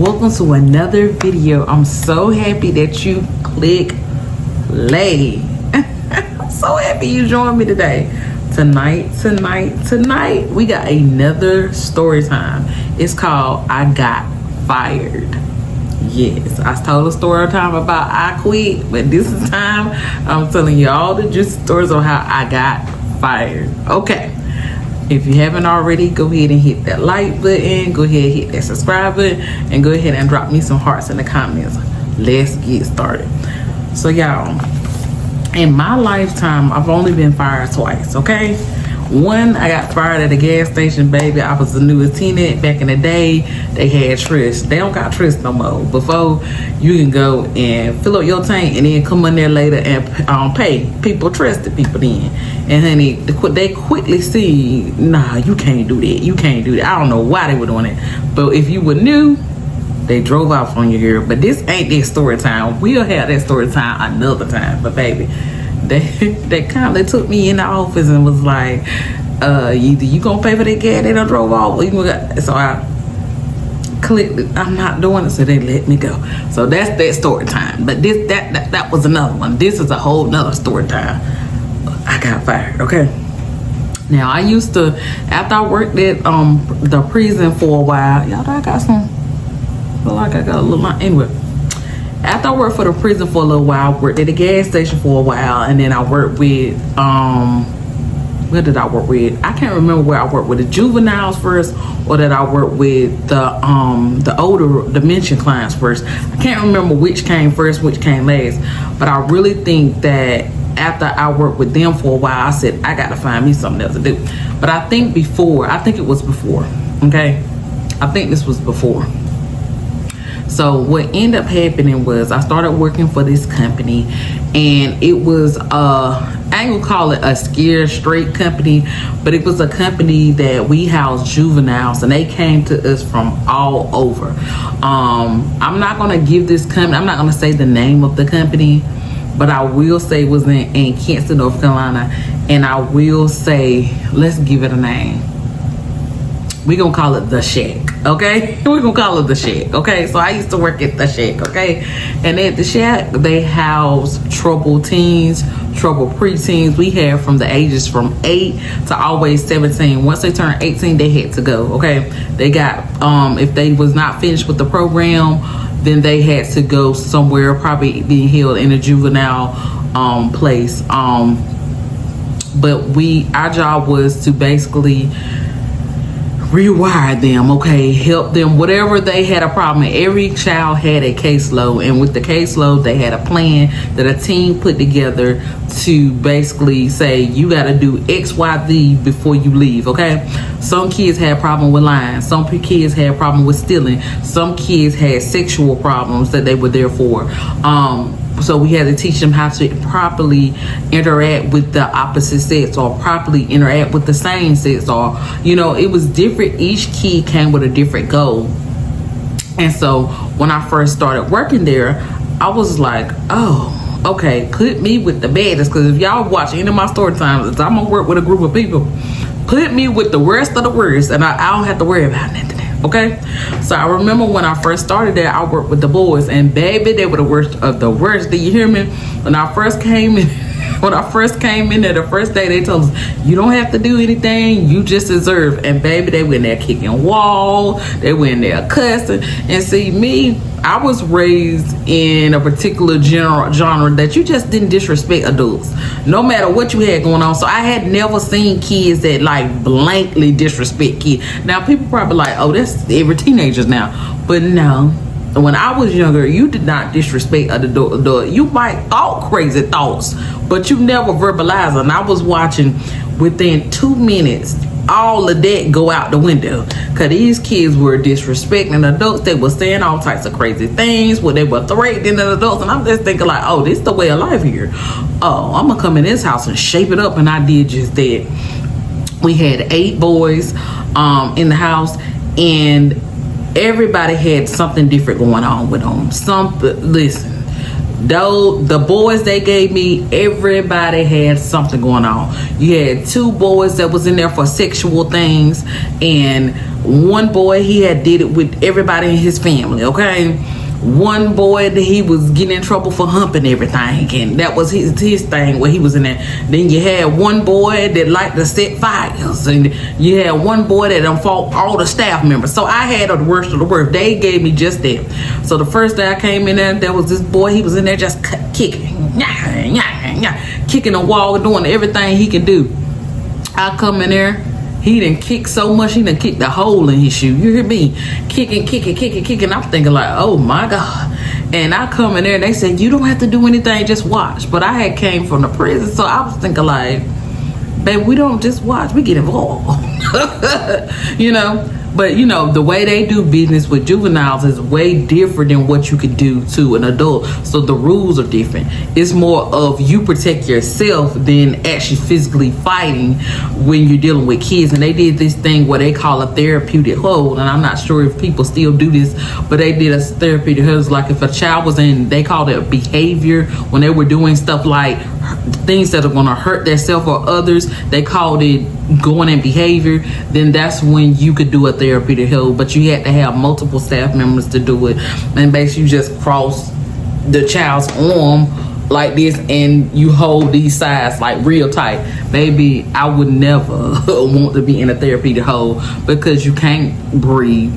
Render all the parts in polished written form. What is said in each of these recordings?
welcome to another video. I'm so happy that you click play. I'm so happy you joined me today. Tonight we got another story time. It's called I Got Fired. Yes, I told a story time about I quit, but this is time I'm telling you all the just stories on how I got fired. Okay, if you haven't already, go ahead and hit that like button, go ahead and hit that subscribe button, and go ahead and drop me some hearts in the comments. Let's get started. So y'all, in my lifetime, I've only been fired twice, okay? One, I got fired at a gas station, baby. I was a new attendant. Back in the day, they had trust. They don't got trust no more. Before, you can go and fill up your tank and then come in there later and pay. People trusted people then. And honey, they quickly see, nah, you can't do that. You can't do that. I don't know why they were doing it. But if you were new, they drove off on you here. But this ain't their story time. We'll have that story time another time. But baby, they kindly took me in the office and was like, either you gonna pay for that gas, they done drove off, or you gonna. So I clicked it. I'm not doing it, so they let me go. So that's that story time. But this that was another one. This is a whole nother story time. I got fired. Okay. Now I used to, after I worked at the prison for a while, y'all, I got some. Feel like I got a little anyway. After I worked for the prison for a little while, I worked at the gas station for a while, and then I worked with where did I work with? I can't remember where I worked with, the juveniles first, or that I worked with the older dementia clients first. I can't remember which came first, which came last, but I really think that after I worked with them for a while, I said I got to find me something else to do. But I think it was before. Okay, I think this was before. So what ended up happening was I started working for this company, and it was I ain't gonna call it a scare straight company, but it was a company that we housed juveniles, and they came to us from all over. I'm not gonna give this company, I'm not gonna say the name of the company, but I will say it was in Kinston, North Carolina, and I will say, let's give it a name. We're gonna call it The Shack, okay? We're gonna call it The Shack, okay? So I used to work at The Shack, okay? And at The Shack, they house troubled teens, troubled preteens. We have from the ages from 8 to always 17. Once they turned 18, they had to go, okay? They got, if they was not finished with the program, then they had to go somewhere, probably being held in a juvenile place. But our job was to basically rewire them, okay, help them, whatever they had a problem. Every child had a caseload, and with the caseload they had a plan that a team put together to basically say you got to do XYZ before you leave, okay? Some kids had problem with lying, some kids had problem with stealing, some kids had sexual problems that they were there for. So we had to teach them how to properly interact with the opposite sex, or properly interact with the same sex, or, you know, it was different. Each kid came with a different goal. And so when I first started working there, I was like, oh, okay, put me with the baddest. Because if y'all watch any of my story times, I'm going to work with a group of people. Put me with the worst of the worst, and I don't have to worry about nothing. Okay, so I remember when I first started there, I worked with the boys, and baby, they were the worst of the worst. Do you hear me? When I first came in, there, the first day, they told us, you don't have to do anything, you just deserve. And baby, they went there kicking walls, they went there cussing. And see, me, I was raised in a particular genre that you just didn't disrespect adults, no matter what you had going on. So I had never seen kids that like blankly disrespect kids. Now people probably like, oh, that's every teenagers now. But no, when I was younger, you did not disrespect an adult. You might thought crazy thoughts, but you never verbalized. And I was watching, within 2 minutes, all of that go out the window, because these kids were disrespecting adults. They were saying all types of crazy things where they were threatening the adults, and I'm just thinking like, oh, this is the way of life here. Oh, I'm gonna come in this house and shape it up. And I did just that. We had 8 boys in the house, and everybody had something different going on with them. Listen, Though the boys they gave me, everybody had something going on. You had 2 boys that was in there for sexual things, and one boy, he had did it with everybody in his family, okay? One boy, he was getting in trouble for humping everything, and that was his thing where he was in there. Then you had one boy that liked to set fires, and you had one boy that done fought all the staff members. So I had the worst of the worst. They gave me just that. So the first day I came in there was this boy. He was in there just kicking, kicking the wall, doing everything he can do. I come in there. He done kick so much, he done kicked the hole in his shoe. You hear me? Kicking. I'm thinking like, oh my God. And I come in there and they said, you don't have to do anything, just watch. But I had came from the prison, so I was thinking like, babe, we don't just watch, we get involved. You know? But you know, the way they do business with juveniles is way different than what you could do to an adult. So the rules are different. It's more of you protect yourself than actually physically fighting when you're dealing with kids. And they did this thing where they call a therapeutic hold. And I'm not sure if people still do this, but they did a therapeutic hold. It was like if a child was in, they called it behavior, when they were doing stuff like things that are going to hurt themselves or others, they called it going in behavior. Then that's when you could do a therapeutic hold, but you had to have multiple staff members to do it. And basically you just cross the child's arm like this and you hold these sides like real tight. Baby, I would never want to be in a therapeutic hold because you can't breathe.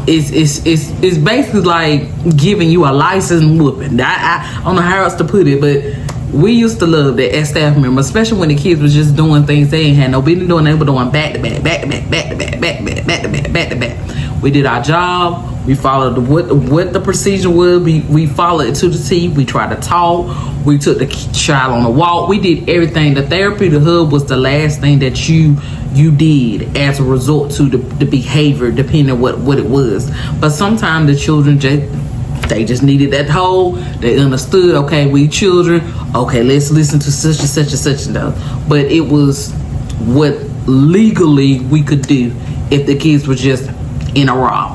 It's basically like giving you a license whooping. I don't know how else to put it, but we used to love that as staff members, especially when the kids was just doing things they ain't had no business doing. They were doing back to back. We did our job. We followed what the procedure was. We followed it to the T. We tried to talk. We took the child on a walk. We did everything. The therapeutic hub was the last thing that you did as a result to the behavior, depending on what it was. But sometimes the children they just needed that hold. They understood, okay, we children, okay, let's listen to such and such and such and that. But it was what legally we could do if the kids were just in a row.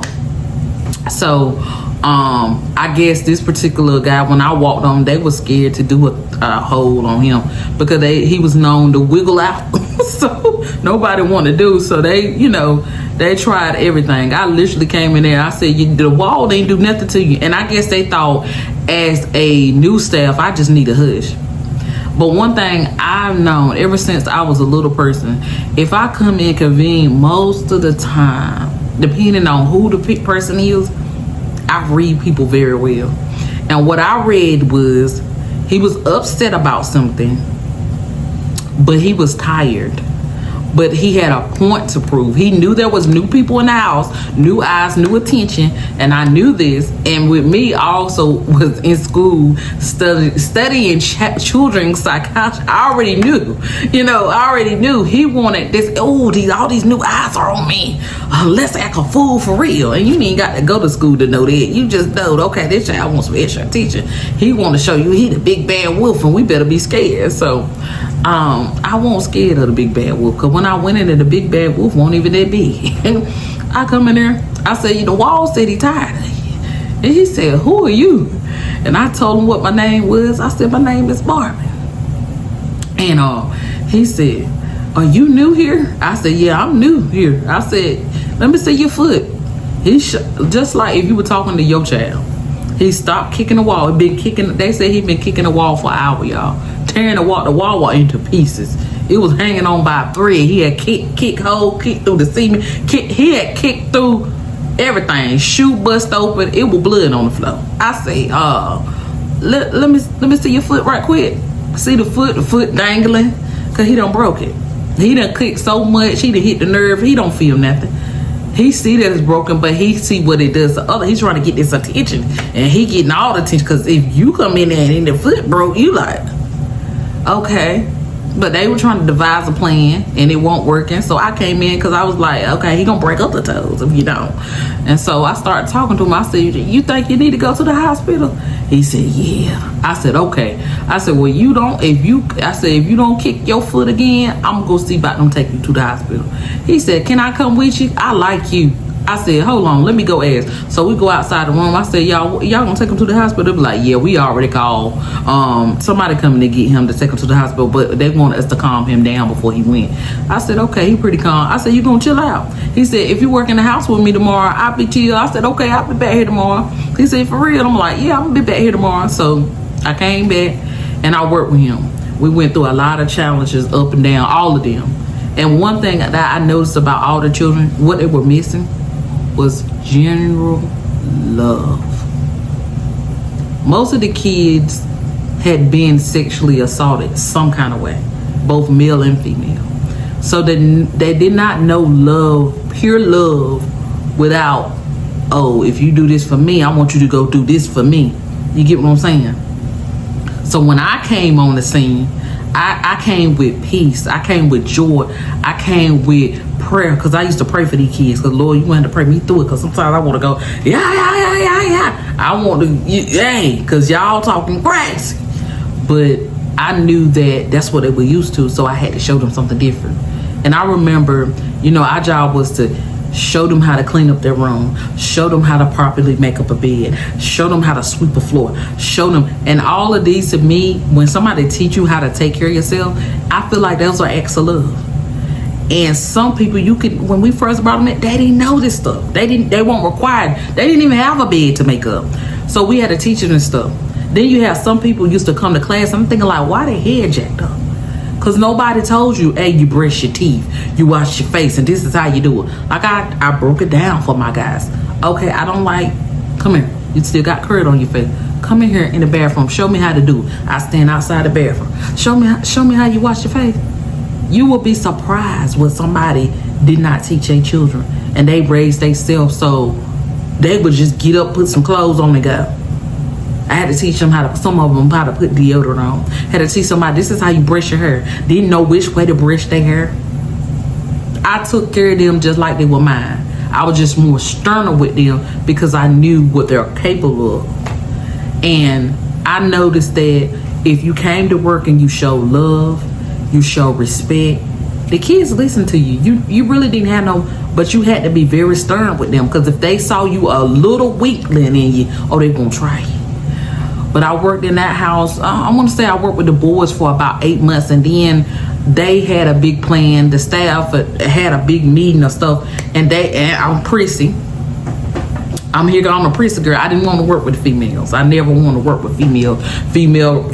So I guess this particular guy, when I walked on, they were scared to do a hold on him because he was known to wiggle out. So nobody wanted to do. So they tried everything. I literally came in there. I said, the wall didn't do nothing to you. And I guess they thought as a new staff, I just need a hush. But one thing I've known ever since I was a little person, if I come in convene, most of the time, depending on who the person is, I read people very well. And what I read was he was upset about something, but he was tired. But he had a point to prove. He knew there was new people in the house, new eyes, new attention, and I knew this. And with me, I also was in school studying children's psychiatry. I already knew. He wanted this. All these new eyes are on me. Let's act a fool for real. And you ain't got to go to school to know that. You just know, okay, this child wants some extra teaching. He want to show you he the big bad wolf, and we better be scared. So I wasn't scared of the big bad wolf, because when I went into the big bad wolf, wasn't even that big. I come in there, I said, the wall said he tired of you. And he said, who are you? And I told him what my name was. I said, my name is Barbie. And he said, are you new here? I said, yeah, I'm new here. I said, let me see your foot. Just like if you were talking to your child. He stopped kicking the wall. They said he'd been kicking the wall for an hour, y'all. Tearing the wall into pieces. It was hanging on by a thread. He had kicked through the cement. He had kicked through everything. Shoe bust open. It was blood on the floor. I say, let me see your foot right quick. See the foot dangling, cause he done broke it. He done kicked so much. He done hit the nerve. He don't feel nothing. He see that it's broken, but he see what it does to other. He's trying to get this attention, and he getting all the attention. Cause if you come in there and the foot broke, you like, okay. But they were trying to devise a plan, and it won't working. So I came in because I was like, okay, he gonna break up the toes if you don't. And so I started talking to him. I said, you think you need to go to the hospital? He said, yeah. I said, okay. I said, well, if you don't kick your foot again, I'm gonna go see about them take you to the hospital. He said, can I come with you? I like you. I said, hold on, let me go ask. So we go outside the room. I said, y'all gonna take him to the hospital? They be like, yeah, we already called somebody coming to get him to take him to the hospital, but they wanted us to calm him down before he went. I said, okay, he pretty calm. I said, you gonna chill out? He said, if you work in the house with me tomorrow, I'll be chill. I said, okay, I'll be back here tomorrow. He said, for real? I'm like, yeah, I'm gonna be back here tomorrow. So I came back and I worked with him. We went through a lot of challenges up and down, all of them. And one thing that I noticed about all the children, what they were missing was general love. Most of the kids had been sexually assaulted some kind of way, both male and female. So they did not know love, pure love, without, oh, if you do this for me, I want you to go do this for me. You get what I'm saying? So when I came on the scene, I came with peace. I came with joy. I came with prayer, because I used to pray for these kids, because Lord, you want to pray me through it, because sometimes I want to go, yeah. I want to, yay, because y'all talking crazy. But I knew that that's what they were used to, so I had to show them something different. And I remember, our job was to show them how to clean up their room, show them how to properly make up a bed, show them how to sweep a floor, show them. And all of these, to me, when somebody teach you how to take care of yourself, I feel like those are acts of love. And some people, when we first brought them in, they didn't know this stuff. They weren't required. They didn't even have a bed to make up. So we had to teach them this stuff. Then you have some people used to come to class, I'm thinking like, why they head jacked up? Because nobody told you, hey, you brush your teeth, you wash your face, and this is how you do it. Like, I broke it down for my guys. Okay, I don't like, come here. You still got curd on your face. Come in here in the bathroom. Show me how to do it. I stand outside the bathroom. Show me how you wash your face. You will be surprised when somebody did not teach their children and they raised themselves so they would just get up, put some clothes on and go. I had to teach them some of them how to put deodorant on. Had to teach somebody, this is how you brush your hair. Didn't know which way to brush their hair. I took care of them just like they were mine. I was just more sterner with them because I knew what they're capable of. And I noticed that if you came to work and you showed love, you show respect, the kids listen to you. You really didn't have no, but you had to be very stern with them, because if they saw you a little weakling in you, oh, they gonna try you. But I worked in that house, I want to say I worked with the boys for about 8 months, and then they had a big plan. The staff had a big meeting of stuff, and I'm prissy. I'm a prissy girl. I didn't want to work with females. I never want to work with female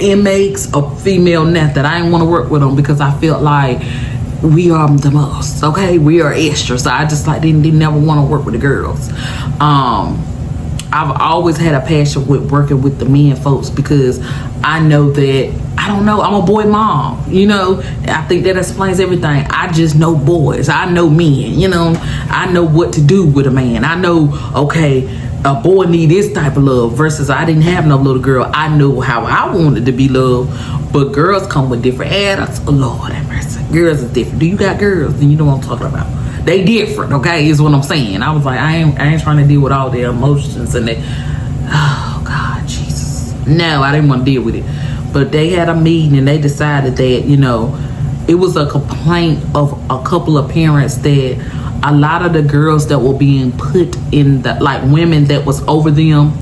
inmates or female nothing. I didn't want to work with them because I felt like we are the most, okay? We are extra. So I just didn't never want to work with the girls. I've always had a passion with working with the men folks, because I know that, I don't know, I'm a boy mom, I think that explains everything. I just know boys. I know men, I know what to do with a man. I know, okay, a boy need this type of love, versus I didn't have no little girl. I know how I wanted to be loved, but girls come with different attitudes. Oh, Lord have mercy. Girls is different. Do you got girls? Then you know what I'm talking about. They different, okay, is what I'm saying. I was like, I ain't trying to deal with all their emotions and oh God, Jesus. No, I didn't want to deal with it. But they had a meeting and they decided that, it was a complaint of a couple of parents that a lot of the girls that were being put in women that was over them,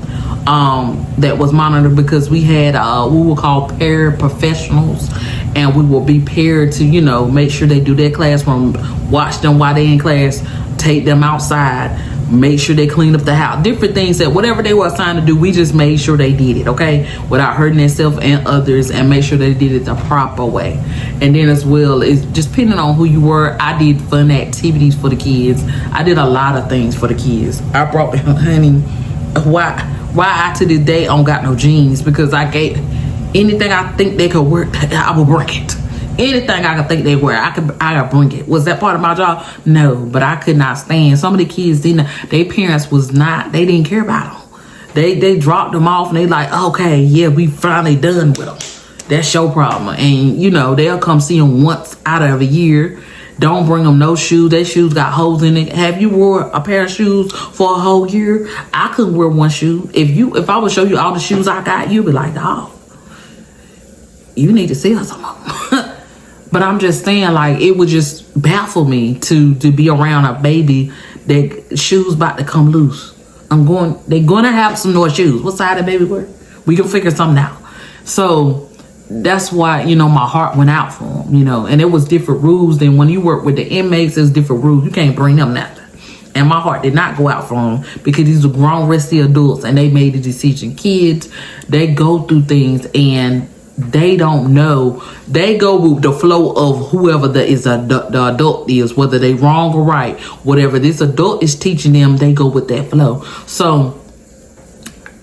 that was monitored, because we had we were called paraprofessionals, and we will be paired to make sure they do their classroom, watch them while they in class, take them outside, make sure they clean up the house, different things, that whatever they were assigned to do, we just made sure they did it, okay, without hurting themselves and others, and make sure they did it the proper way. And then as well, it's just depending on who you were. I did fun activities for the kids. I did a lot of things for the kids. I brought, honey, why I to this day don't got no jeans, because I gave anything I think they could wear, I will bring it. Anything I could think they wear, I could bring it. Was that part of my job? No, but I could not stand. Some of the kids didn't. Their parents they didn't care about them. They dropped them off and they like, okay, yeah, we finally done with them. That's your problem. And they'll come see them once out of a year. Don't bring them no shoes. Their shoes got holes in it. Have you wore a pair of shoes for a whole year? I couldn't wear one shoe. If I would show you all the shoes I got, you'd be like, oh, you need to sell some of them. But I'm just saying, it would just baffle me to be around a baby That shoes about to come loose. They're gonna have some more shoes. What size the baby wear? We can figure something out. So that's why, my heart went out for them, and it was different rules than when you work with the inmates. There's different rules. You can't bring them nothing. And my heart did not go out for them because these are grown, resty adults and they made the decision. Kids, they go through things and they don't know. They go with the flow of whoever the adult is, whether they wrong or right. Whatever this adult is teaching them, they go with that flow. So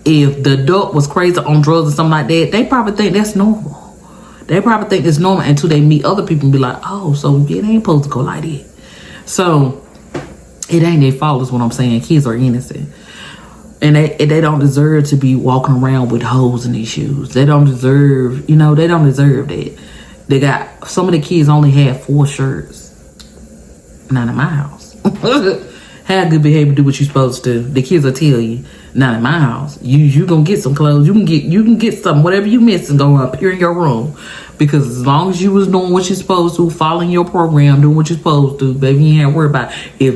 if the adult was crazy on drugs or something like that, they probably think that's normal. They probably think it's normal until they meet other people and be like, oh, so it ain't supposed to go like that. So it ain't their fault is what I'm saying. Kids are innocent. And they don't deserve to be walking around with holes in these shoes. They don't deserve, they don't deserve that. They got, some of the kids only had 4 shirts. Not in my house. Have good behavior, do what you're supposed to. The kids will tell you, not in my house. You gonna get some clothes. You can get some, whatever you missing gonna appear in your room. Because as long as you was doing what you're supposed to, following your program, doing what you're supposed to, baby, you ain't worried about it.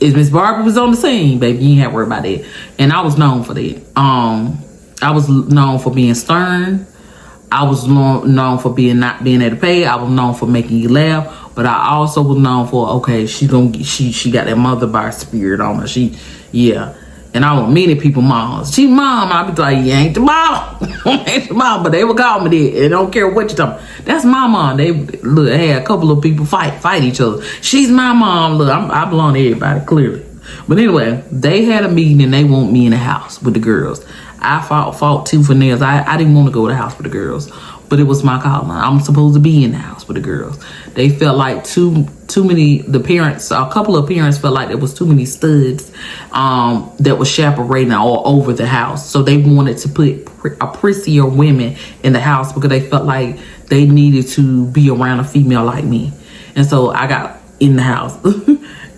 If Miss Barbara was on the scene, baby, you ain't have to worry about that. And I was known for that. I was known for being stern. I was known for not being able to pay. I was known for making you laugh. But I also was known for, okay, she got that mother by spirit on her. And I was many people moms. She mom. I be like, you ain't the mom. Ain't the mom. But they would call me that. They don't care what you talking about. That's my mom. They had a couple of people fight each other. She's my mom. Look, I belong to everybody, clearly. But anyway, they had a meeting and they want me in the house with the girls. I fought tooth and nails. I didn't want to go to the house with the girls. But it was my calling. I'm supposed to be in the house with the girls. They felt like too many, the parents, a couple of parents felt like there was too many studs that was chaperoning all over the house. So they wanted to put a prettier women in the house because they felt like they needed to be around a female like me. And so I got in the house.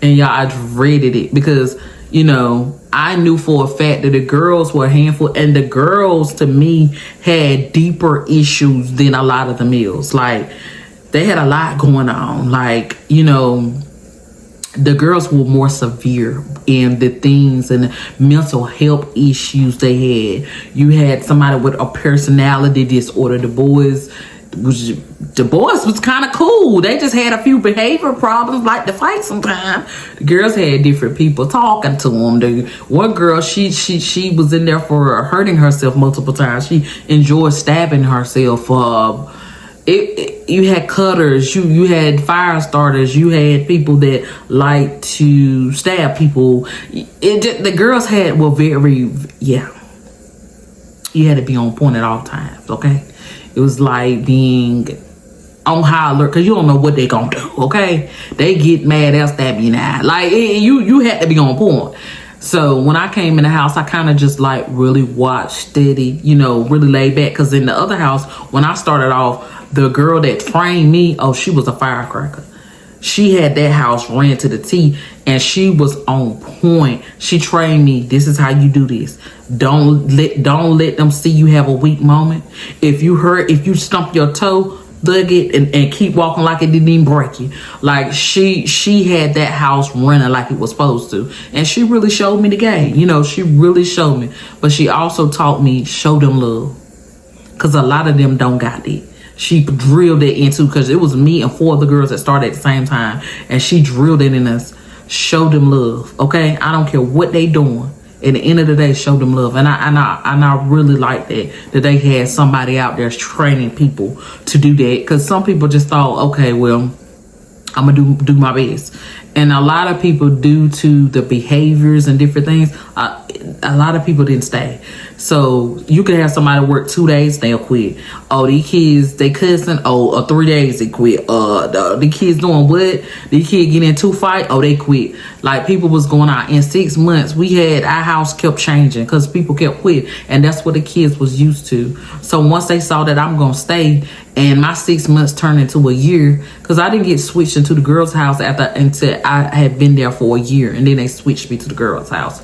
And y'all, I dreaded it because, I knew for a fact that the girls were a handful, and the girls to me had deeper issues than a lot of the males. Like, they had a lot going on. Like, the girls were more severe in the things and the mental health issues they had. You had somebody with a personality disorder. The boys was kind of cool. They just had a few behavior problems, like to fight sometimes. The girls had different people talking to them. The one girl, she was in there for hurting herself multiple times. She enjoyed stabbing herself. You had cutters, you had fire starters, you had people that like to stab people. The girls were very, you had to be on point at all times, okay? It was like being on high alert because you don't know what they're going to do, okay? They get mad, they'll stab you now. Like, you had to be on point. So when I came in the house, I kind of just like really watched steady, really laid back. Because in the other house, when I started off, the girl that trained me, she was a firecracker. She had that house ran to the T, and she was on point. She trained me. This is how you do this. Don't let them see you have a weak moment. If you stump your toe, lug it and keep walking like it didn't even break you. Like she had that house running like it was supposed to, and she really showed me the game. She really showed me. But she also taught me show them love, because a lot of them don't got it. She drilled it into, because it was me and 4 other girls that started at the same time, and she drilled it in us. Show them love, okay? I don't care what they doing. At the end of the day, show them love. And I really like that they had somebody out there training people to do that. Because some people just thought, okay, well, I'm gonna do my best. And a lot of people, due to the behaviors and different things, a lot of people didn't stay. So you could have somebody work 2 days, they'll quit. Oh, these kids, they cussing. 3 days, they quit. The kids doing what? The kids get into fight. Oh, they quit. Like, people was going out in 6 months. Our house kept changing because people kept quit. And that's what the kids was used to. So once they saw that I'm going to stay, and my 6 months turned into a year, because I didn't get switched into the girls' house until I had been there for a year. And then they switched me to the girls' house.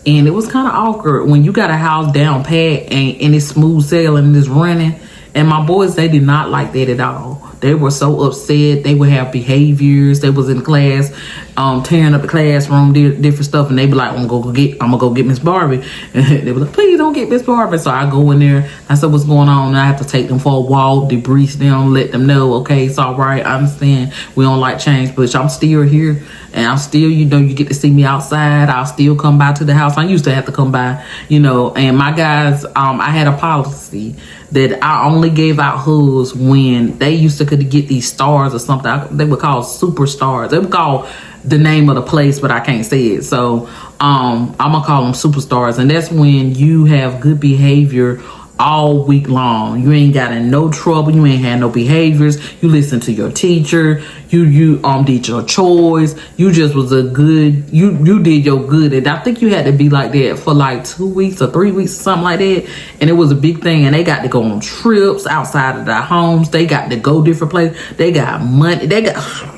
And it was kind of awkward when you got a house down pat and it's smooth sailing and it's running. And my boys, they did not like that at all. they were so upset. They would have behaviors. They was in class, tearing up the classroom, different stuff, and they be like, I'm gonna go get Miss Barbie. And they be like, please don't get Miss Barbie. So I go in there, I said, what's going on? And I have to take them for a walk, debrief them, let them know, okay, it's all right, I understand, we don't like change, but I'm still here, and I'm still, you get to see me outside. I'll still come by to the house. I used to have to come by, and my guys, I had a policy that I only gave out hugs when they used to could get these stars or something. They would call superstars. They would call the name of the place, but I can't say it. So I'm gonna call them superstars, and that's when you have good behavior all week long. You ain't got in no trouble. You ain't had no behaviors. You listen to your teacher. You did your chores. You just was a good. You did your good, and I think you had to be like that for like 2 weeks or 3 weeks or something like that. And it was a big thing. And they got to go on trips outside of their homes. They got to go different places. They got money. They got.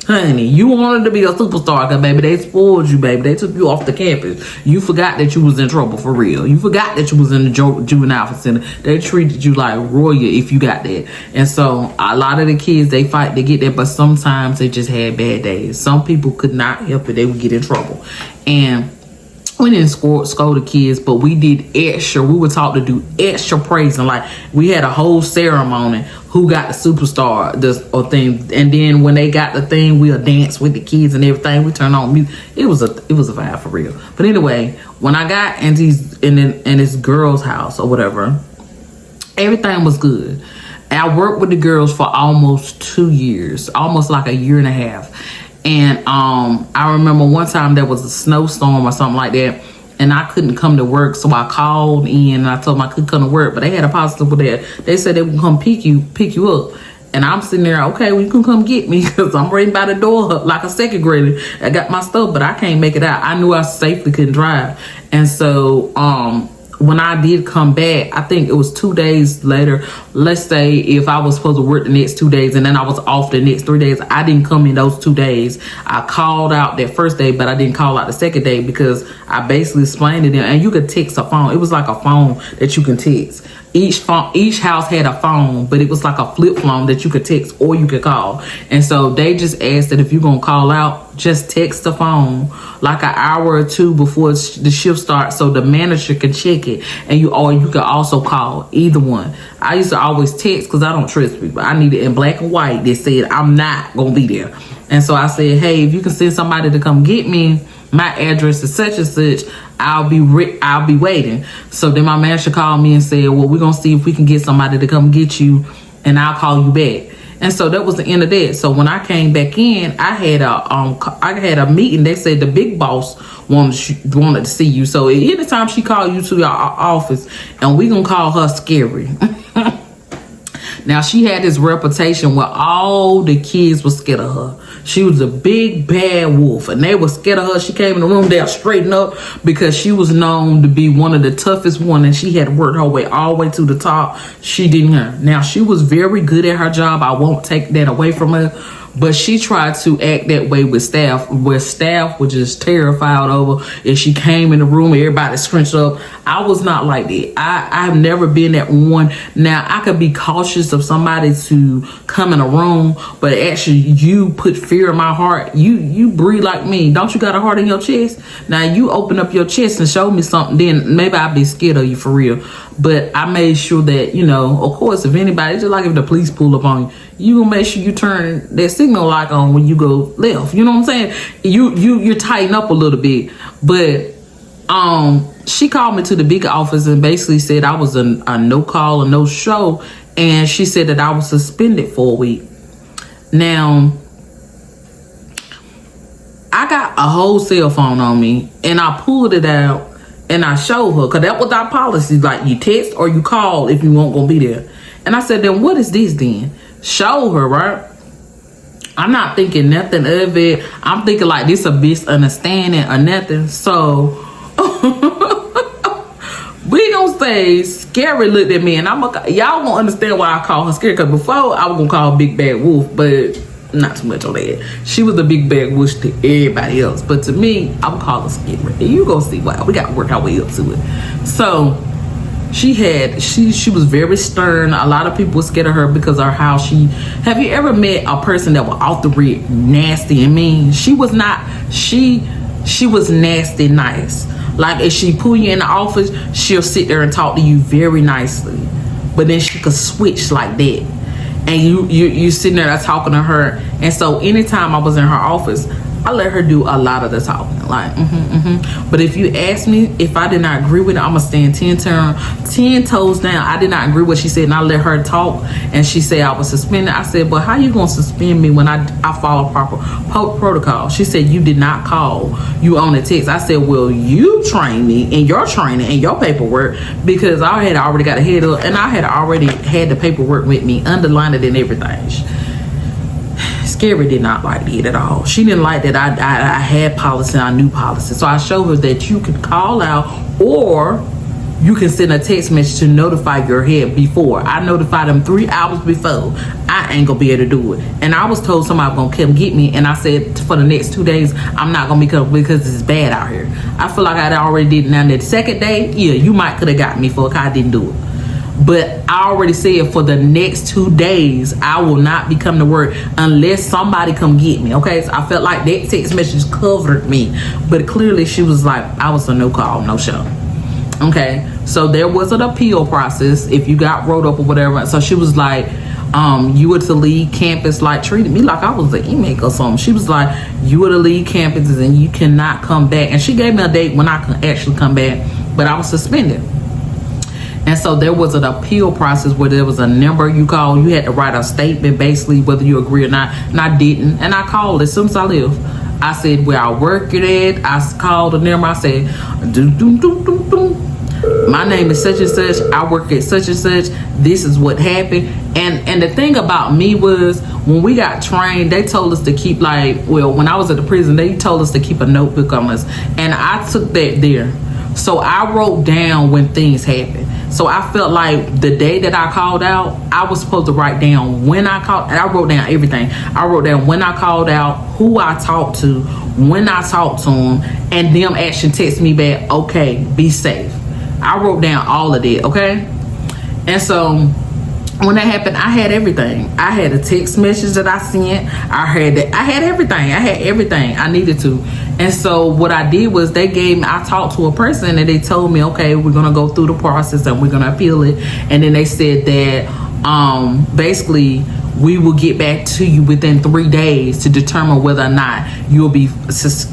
Honey, you wanted to be a superstar because, baby, they spoiled you, baby. They took you off the campus. You forgot that you was in trouble for real. You forgot that you was in the juvenile facility. They treated you like royal if you got that. And so a lot of the kids, they fight to get that, but sometimes they just had bad days. Some people could not help it. They would get in trouble. And we didn't scold the kids, but we did extra. We were taught to do extra praising. Like, we had a whole ceremony. Who got the superstar or thing, and then when they got the thing, we'll dance with the kids and everything. We turn on music. It was a vibe for real. But anyway, when I got in this girl's house or whatever, everything was good. And I worked with the girls for almost 2 years, almost like a year and a half. And I remember one time there was a snowstorm or something like that, and I couldn't come to work, so I called in and I told them I couldn't come to work, but they had a possible there. They said they would come pick you up. And I'm sitting there, okay, well, you can come get me because I'm right by the door like a second grader. I got my stuff, but I can't make it out. I knew I safely couldn't drive. And so when I did come back, I think it was 2 days later. Let's say if I was supposed to work the next 2 days and then I was off the next 3 days, I didn't come in those 2 days. I called out that first day, but I didn't call out the second day because I basically explained to them, and you could text a phone. It was like a phone that you can text. Each house had a phone, but it was like a flip phone that you could text or you could call. And so they just asked that if you're going to call out, just text the phone like an hour or two before the shift starts so the manager can check it. And you could also call, either one. I used to always text because I don't trust people. I need it in black and white that said I'm not going to be there. And so I said, hey, if you can send somebody to come get me, my address is such and such, I'll be waiting. So then my manager called me and said, well, we're going to see if we can get somebody to come get you, and I'll call you back. And so that was the end of that. So when I came back in, I had a meeting. They said the big boss wanted to see you. So anytime she called you to your office, and we going to call her scary. Now, she had this reputation where all the kids were scared of her. She was a big, bad wolf, and they were scared of her. She came in the room, they'll straighten up because she was known to be one of the toughest one, and she had worked her way all the way to the top. She didn't hear. Now, she was very good at her job. I won't take that away from her. But she tried to act that way with staff, where staff were just terrified over if she came in the room, everybody scrunched up. I was not like that. I've never been that one. Now, I could be cautious of somebody to come in a room, but actually you put fear in my heart. You breathe like me. Don't you got a heart in your chest? Now, you open up your chest and show me something, then maybe I'll be scared of you for real. But I made sure that, of course, if anybody, just like if the police pull up on you gonna make sure you turn that signal light on when you go left. You know what I'm saying? You tighten up a little bit. But she called me to the big office and basically said I was a no call or no show, and she said that I was suspended for a week. Now, I got a whole cell phone on me, and I pulled it out and I showed her, because that was our policy, like you text or you call if you weren't gonna be there. And I said, then what is this then? Show her, right? I'm not thinking nothing of it. I'm thinking like this a misunderstanding or nothing. So we gonna say Scary looked at me, and y'all won't understand why I call her Scary, because before I was gonna call Big Bad Wolf, but not too much on that. She was the big bad wolf to everybody else, but to me, I would call her Scary. And you gonna see why. We gotta work our way up to it. So She was very stern. A lot of people were scared of her because of how she. Have you ever met a person that was off the rip nasty and mean? She was not. She was nasty nice. Like if she pull you in the office, she'll sit there and talk to you very nicely, but then she could switch like that, and you sitting there talking to her. And so anytime I was in her office, I let her do a lot of the talking, like But if you ask me if I did not agree with it, I'm gonna stand 10 toes down. I did not agree with what she said, and I let her talk. And she said I was suspended. I said, but how you gonna suspend me when I follow proper protocol? She said you did not call. You on the text. I said, well, you trained me in your training and your paperwork, because I had already got a head up, and I had already had the paperwork with me, underlined it and everything. Scary did not like it at all. She didn't like that I had policy, I knew policy. So I showed her that you could call out, or you can send a text message to notify your head before. I notified them 3 hours before. I ain't gonna be able to do it. And I was told somebody gonna come get me, and I said for the next 2 days I'm not gonna be coming because it's bad out here. I feel like I already did it. Now that second day, yeah, you might could have got me for I didn't do it. But I already said for the next 2 days, I will not be coming to work unless somebody come get me. Okay, so I felt like that text message covered me. But clearly she was like, I was a no call, no show. Okay, so there was an appeal process if you got wrote up or whatever. So she was like, you were to leave campus, like treated me like I was an email or something. She was like, you were to leave campus and you cannot come back. And she gave me a date when I could actually come back, but I was suspended. And so there was an appeal process where there was a number you call. You had to write a statement basically whether you agree or not. And I didn't. And I called as soon as I left. I said where I work at. I called the number. I said, my name is such and such. I work at such and such. This is what happened. And the thing about me was when we got trained, they told us to keep when I was at the prison, they told us to keep a notebook on us. And I took that there. So I wrote down when things happened. So I felt like the day that I called out, I was supposed to write down when I called, and I wrote down everything. I wrote down when I called out, who I talked to, when I talked to them, and them actually text me back, okay, be safe. I wrote down all of that, okay? And so when that happened, I had everything. I had a text message that I sent. I had everything. I had everything I needed to. And so what I did was I talked to a person and they told me, okay, we're going to go through the process and we're going to appeal it. And then they said that basically we will get back to you within 3 days to determine whether or not you'll be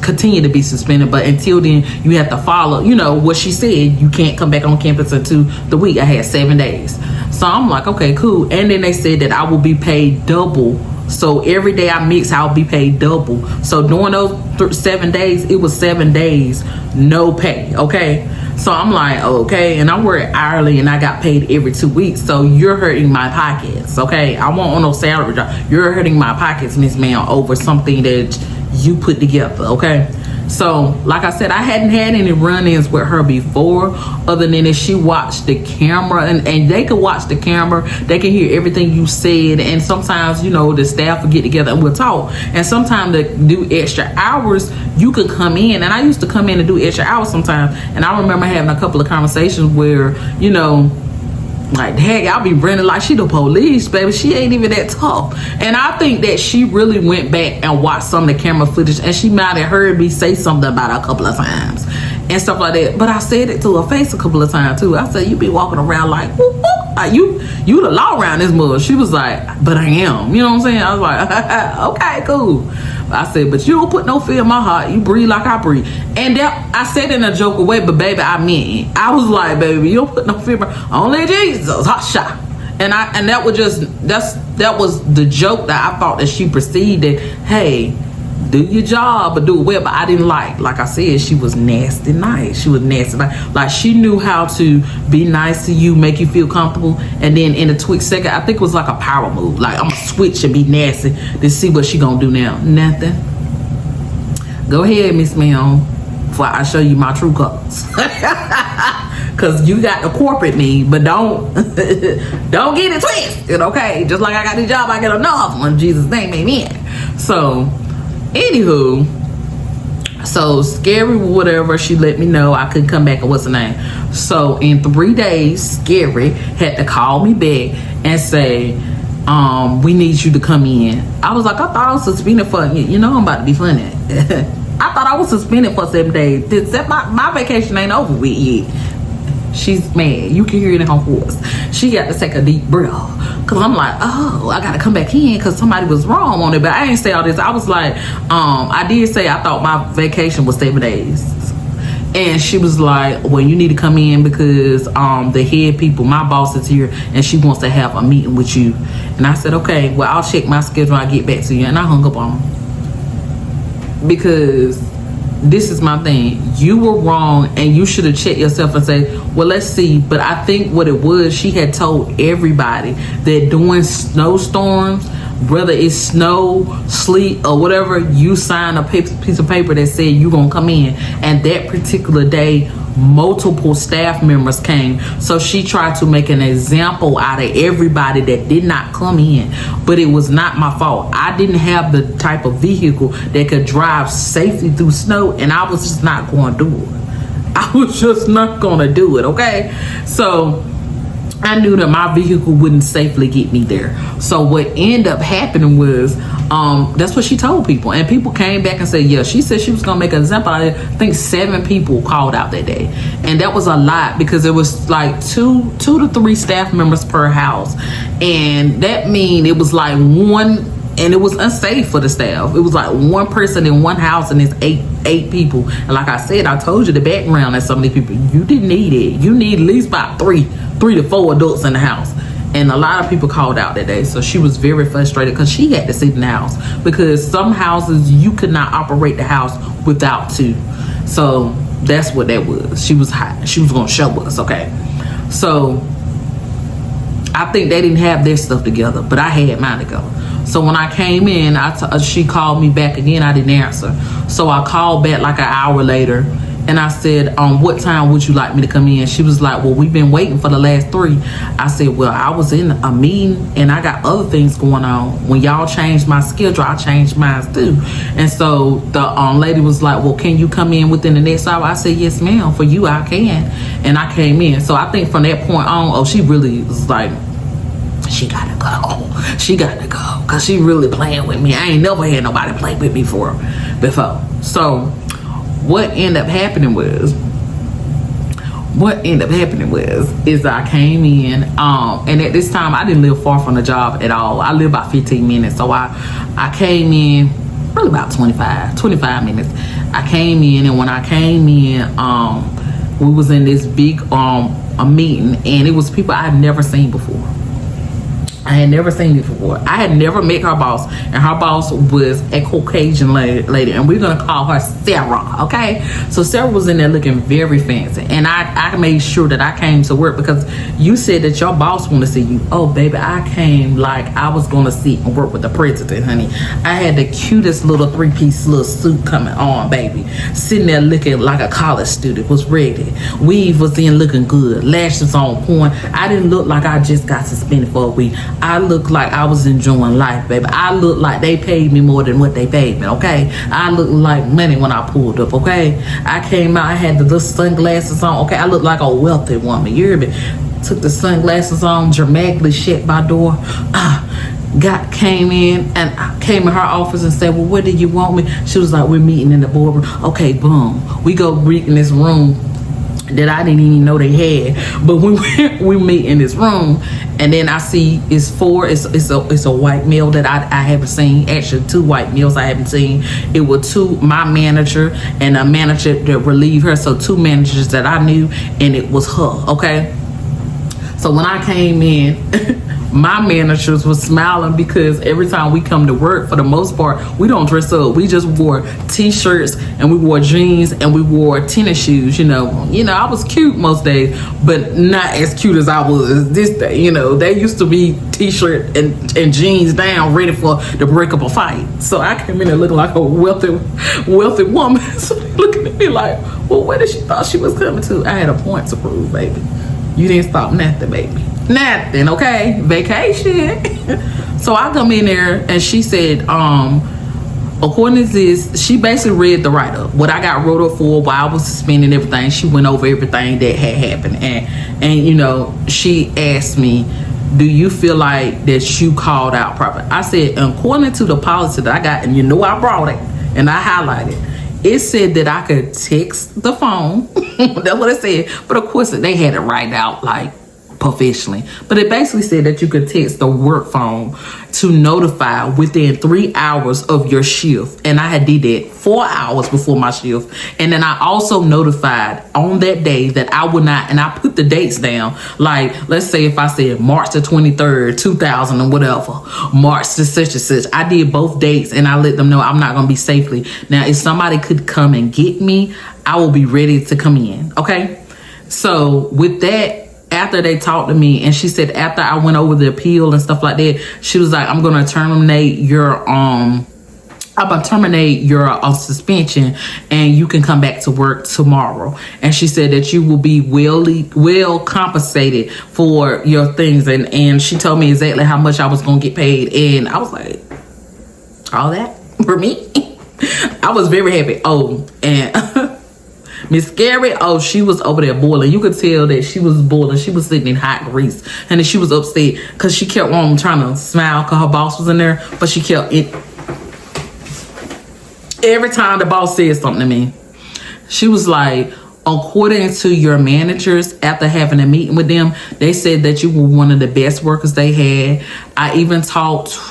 continue to be suspended. But until then, you have to follow, what she said. You can't come back on campus until the week. I had 7 days. So I'm like, okay, cool. And then they said that I will be paid double. So every day I mix, I'll be paid double. So during those 7 days, it was 7 days, no pay. Okay. So I'm like, okay. And I work hourly and I got paid every 2 weeks. So you're hurting my pockets. Okay. I won't on no salary job. You're hurting my pockets, Miss Ma'am, over something that you put together. Okay. So, like I said, I hadn't had any run-ins with her before, other than that she watched the camera, and they could watch the camera. They can hear everything you said, and sometimes, the staff will get together and we'll talk. And sometimes to do extra hours, you could come in, and I used to come in and do extra hours sometimes. And I remember having a couple of conversations where, like, heck, I'll be running like she the police, baby. She ain't even that tough. And I think that she really went back and watched some of the camera footage, and she might have heard me say something about her a couple of times and stuff like that. But I said it to her face a couple of times too. I said, you be walking around like, whoop, whoop. Like you the law around this mother. She was like, but I am. You know what I'm saying? I was like, okay, cool. I said, but you don't put no fear in my heart. You breathe like I breathe. And that, I said in a joke way, but baby, I meant it. I was like, baby, you don't put no fear in my heart. Only Jesus, hot shot. And that was the joke that I thought that she perceived that, hey, do your job, but do it well. But I didn't like I said, she was nasty nice. She was nasty nice. Like she knew how to be nice to you, make you feel comfortable. And then in a quick second, I think it was like a power move. Like I'm gonna switch and be nasty to see what she gonna do now. Nothing. Go ahead, Miss Ma'am, before I show you my true colors. Cause you got the corporate me, but don't get it twisted, okay? Just like I got the job, I get another one. In Jesus' name, amen. So anywho, So Scary, whatever, she let me know I couldn't come back and what's the name. So in 3 days, Scary had to call me back and say, we need you to come in. I was like, I thought I was suspended for, you know, I'm about to be funny. I thought I was suspended for 7 days. Except my vacation ain't over with yet. She's mad. You can hear it in her voice. She got to take a deep breath. Cause I'm like, oh, I gotta come back in because somebody was wrong on it. But I ain't say all this. I was like, I did say I thought my vacation was 7 days. And she was like, well, you need to come in because the head people, my boss is here and she wants to have a meeting with you. And I said, okay, well, I'll check my schedule and I'll get back to you. And I hung up on her. Because this is my thing. You were wrong and you should have checked yourself and say, well, let's see. But I think what it was, she had told everybody that during snowstorms, whether it's snow, sleet, or whatever, you sign a piece of paper that said you're going to come in. And that particular day, multiple staff members came. So she tried to make an example out of everybody that did not come in. But it was not my fault. I didn't have the type of vehicle that could drive safely through snow, and I was just not going to do it. I was just not going to do it, okay? So I knew that my vehicle wouldn't safely get me there. So what ended up happening was, that's what she told people. And people came back and said, yeah, she said she was going to make an example. I think 7 people called out that day. And that was a lot because it was like two to 3 staff members per house. And that mean it was like one, and it was unsafe for the staff. It was like one person in one house and it's eight people. And like I said, I told you the background of some of these people. You didn't need it. You need at least about 3 to 4 adults in the house. And a lot of people called out that day. So she was very frustrated because she had to sit in the house. Because some houses, you could not operate the house without 2. So that's what that was. She was hot. She was going to show us, okay? So I think they didn't have their stuff together. But I had mine together. So when I came in, she called me back again. I didn't answer. So I called back like an hour later. And I said, what time would you like me to come in? She was like, well, we've been waiting for the last 3. I said, well, I was in a meeting and I got other things going on. When y'all changed my schedule, I changed mine too. And so the lady was like, well, can you come in within the next hour? I said, yes, ma'am. For you, I can. And I came in. So I think from that point on, she really was like, she gotta go. She gotta go. Because she really playing with me. I ain't never had nobody play with me before. So what ended up happening was is I came in and at this time I didn't live far from the job at all. I live about 15 minutes. So I came in really about 25 minutes. I came in, and when I came in, we was in this big a meeting, and it was people I had never seen before. I had never seen it before. I had never met her boss, and her boss was a Caucasian lady, and we're gonna call her Sarah, okay? So Sarah was in there looking very fancy, and I made sure that I came to work because you said that your boss want to see you. Oh, baby, I came like I was gonna sit and work with the president, honey. I had the cutest little 3-piece little suit coming on, baby, sitting there looking like a college student, was ready. Weave was in looking good, lashes on point. I didn't look like I just got suspended for a week. I looked like I was enjoying life, baby. I looked like they paid me more than what they paid me, okay? I looked like money when I pulled up, okay? I came out, I had the little sunglasses on, okay? I looked like a wealthy woman, you hear me? Took the sunglasses on, dramatically shut my door. Came in, and I came in her office and said, well, what do you want me? She was like, we're meeting in the boardroom. Okay, boom. We go read in this room that I didn't even know they had, but we meet in this room, and then I see it's a white male that I haven't seen. Actually, 2 white males I haven't seen. It was 2, my manager and a manager that relieved her, so 2 managers that I knew, and it was her, okay? So when I came in, my managers were smiling because every time we come to work, for the most part, we don't dress up. We just wore t-shirts and we wore jeans and we wore tennis shoes. You know, I was cute most days, but not as cute as I was this day. You know, they used to be t-shirt and jeans down, ready to break up a fight. So I came in there looking like a wealthy woman. So they looking at me like, well, where did she thought she was coming to? I had a point to prove, baby. You didn't stop nothing, baby. Nothing, okay? Vacation. So I come in there and she said, according to this, she basically read the write-up. What I got wrote up for, why I was suspended and everything. She went over everything that had happened. And you know, she asked me, do you feel like that you called out properly? I said, according to the policy that I got, and you know I brought it, and I highlighted, it said that I could text the phone. That's what it said. But of course, they had it right out like professionally. But it basically said that you could text the work phone to notify within 3 hours of your shift. And I had did that 4 hours before my shift. And then I also notified on that day that I would not, and I put the dates down. Like, let's say if I said March the 23rd, 2000 and whatever, March to such and such. I did both dates and I let them know I'm not going to be safely. Now, if somebody could come and get me, I will be ready to come in. Okay. So with that, after they talked to me, and she said after I went over the appeal and stuff like that, she was like, I'm gonna terminate your suspension, and you can come back to work tomorrow. And she said that you will be well compensated for your things, and she told me exactly how much I was gonna get paid, and I was like, all that for me? I was very happy. Oh, and Miss Scary, oh, she was over there boiling. You could tell that she was boiling. She was sitting in hot grease. And then she was upset because she kept on trying to smile because her boss was in there. But she kept it. Every time the boss said something to me, she was like, according to your managers, after having a meeting with them, they said that you were one of the best workers they had. I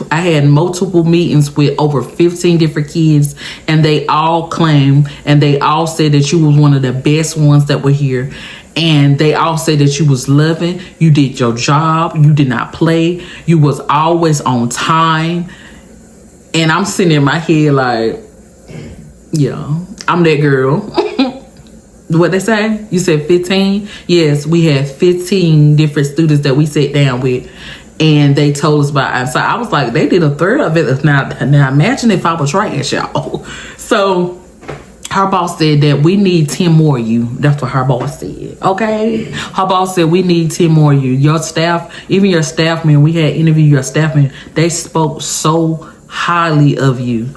had multiple meetings with over 15 different kids, and they all claimed, and they all said that you was one of the best ones that were here. And they all said that you was loving, you did your job, you did not play, you was always on time. And I'm sitting in my head like, yeah, I'm that girl. What they say? You said 15? Yes, we had 15 different students that we sat down with, and they told us about it. So I was like, they did a third of it. Now imagine if I was trash, y'all. So her boss said that we need 10 more of you. That's what her boss said. Okay? Her boss said we need 10 more of you. Your staff, even your staff men, we had interviewed your staff men. They spoke so highly of you.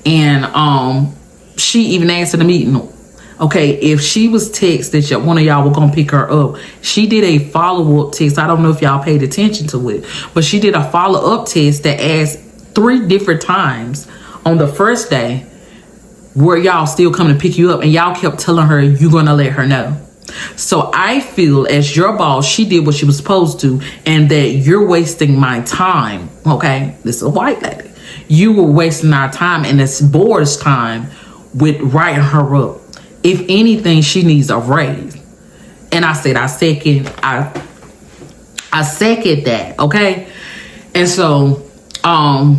And she even asked in the meeting, okay, if she was text that one of y'all were going to pick her up, she did a follow-up text. I don't know if y'all paid attention to it, but she did a follow-up text that asked 3 different times on the first day, were y'all still coming to pick you up? And y'all kept telling her, you're going to let her know. So I feel as your boss, she did what she was supposed to, and that you're wasting my time. Okay, this is a white lady. You were wasting our time and this board's time with writing her up. If anything, she needs a raise. And I said, I second that, okay? And so, I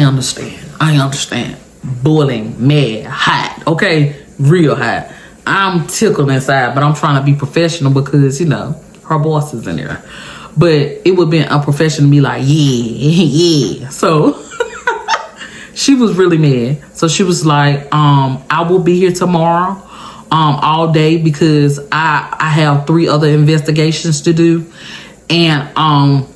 understand. Boiling, mad, hot, okay? Real hot. I'm tickled inside, but I'm trying to be professional because, you know, her boss is in there. But it would be unprofessional to be like, yeah. So she was really mad. So she was like, I will be here tomorrow all day because I have 3 other investigations to do. And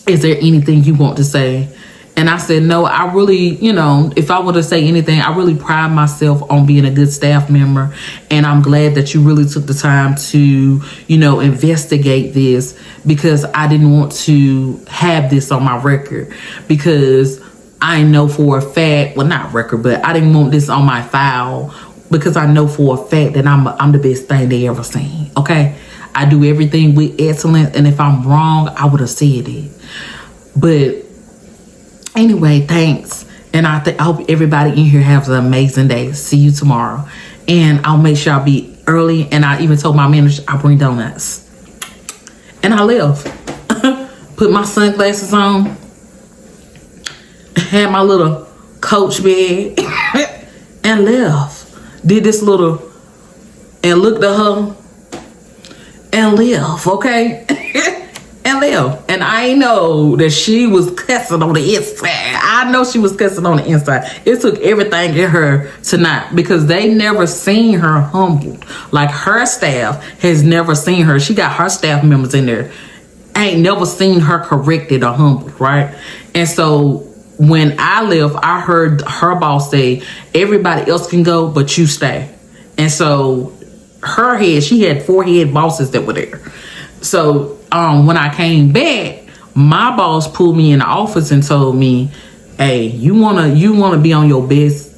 is there anything you want to say? And I said, no, I really, you know, if I were to say anything, I really pride myself on being a good staff member. And I'm glad that you really took the time to, you know, investigate this, because I didn't want to have this on my record, because I know for a fact, well, not record, but I didn't want this on my file, because I know for a fact that I'm the best thing they ever seen. Okay. I do everything with excellence. And if I'm wrong, I would have said it. But anyway, thanks. And I hope everybody in here has an amazing day. See you tomorrow. And I'll make sure I'll be early. And I even told my manager I'll bring donuts. And I left. Put my sunglasses on. Had my little coach bag. And left. Did this little, and looked at her. And left, okay? And left. And I know that she was cussing on the inside. I know she was cussing on the inside. It took everything in her tonight, because they never seen her humbled. Like, her staff has never seen her. She got her staff members in there. I ain't never seen her corrected or humbled, right? And so when I left, I heard her boss say, everybody else can go, but you stay. And so she had 4 head bosses that were there. So when I came back, my boss pulled me in the office and told me, hey, you wanna be on your best.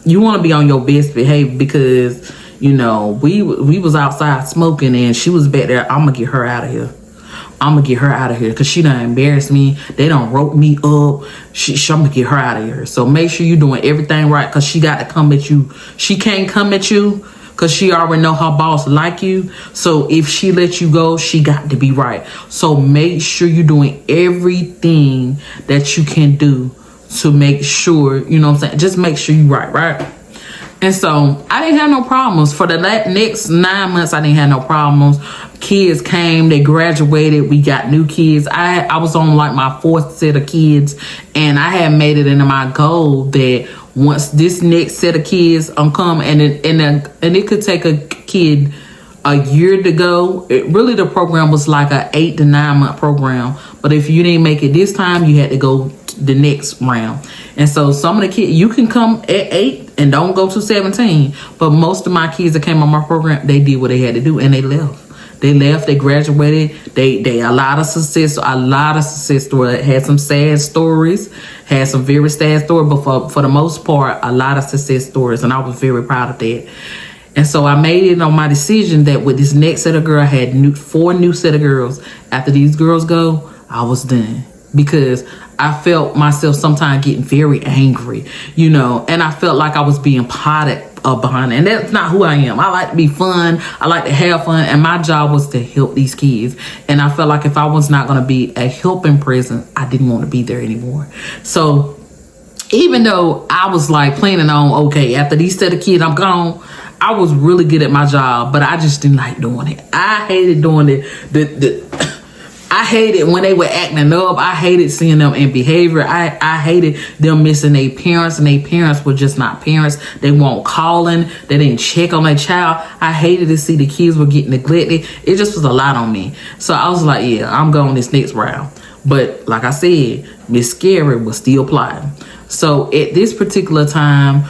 You want to be on your best behavior because, you know, we was outside smoking and she was back there. I'm going to get her out of here. I'm going to get her out of here because she done embarrassed me. They done wrote me up. I'm going to get her out of here. So make sure you're doing everything right because she got to come at you. She can't come at you because she already know her boss like you. So if she lets you go, she got to be right. So make sure you're doing everything that you can do to make sure, you know what I'm saying? Just make sure you're right? And so I didn't have no problems. For the next 9 months, I didn't have no problems. Kids came, they graduated, we got new kids. I was on like my 4th set of kids, and I had made it into my goal that once this next set of kids come, and it could take a kid a year to go. Really, the program was like a 8 to 9 month program. But if you didn't make it this time, you had to go the next round. And so some of the kids, you can come at 8 and don't go to 17. But most of my kids that came on my program, they did what they had to do and they left. They graduated. They a lot of success stories. Had some sad stories, had some very sad stories, but for the most part, a lot of success stories. And I was very proud of that. And so I made it on my decision that with this next set of girls, I had 4 new set of girls. After these girls go, I was done. Because I felt myself sometimes getting very angry, you know, and I felt like I was being potted up behind it. And that's not who I am. I like to be fun. I like to have fun. And my job was to help these kids. And I felt like if I was not going to be a helping presence, I didn't want to be there anymore. So even though I was like planning on, okay, after these set of kids, I'm gone, I was really good at my job, but I just didn't like doing it. I hated doing it. I hated when they were acting up. I hated seeing them in behavior. I hated them missing their parents, and their parents were just not parents. They weren't calling. They didn't check on their child. I hated to see the kids were getting neglected. It just was a lot on me. So I was like, yeah, I'm going this next round. But like I said, Miss Scary was still plotting. So at this particular time,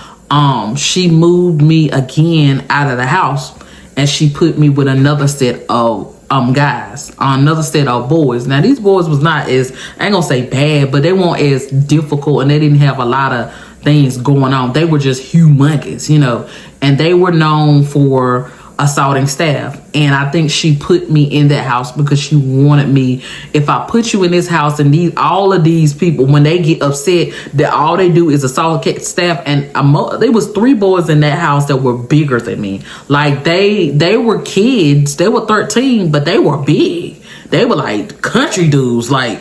she moved me again out of the house, and she put me with another set of guys, another set of boys. Now these boys was not as, I ain't gonna say bad, but they weren't as difficult, and they didn't have a lot of things going on. They were just humongous, you know, and they were known for assaulting staff. And I think she put me in that house because she wanted me, if I put you in this house and all of these people, when they get upset, that all they do is assault staff. And there was 3 boys in that house that were bigger than me. Like they were kids. They were 13, but they were big. They were like country dudes. Like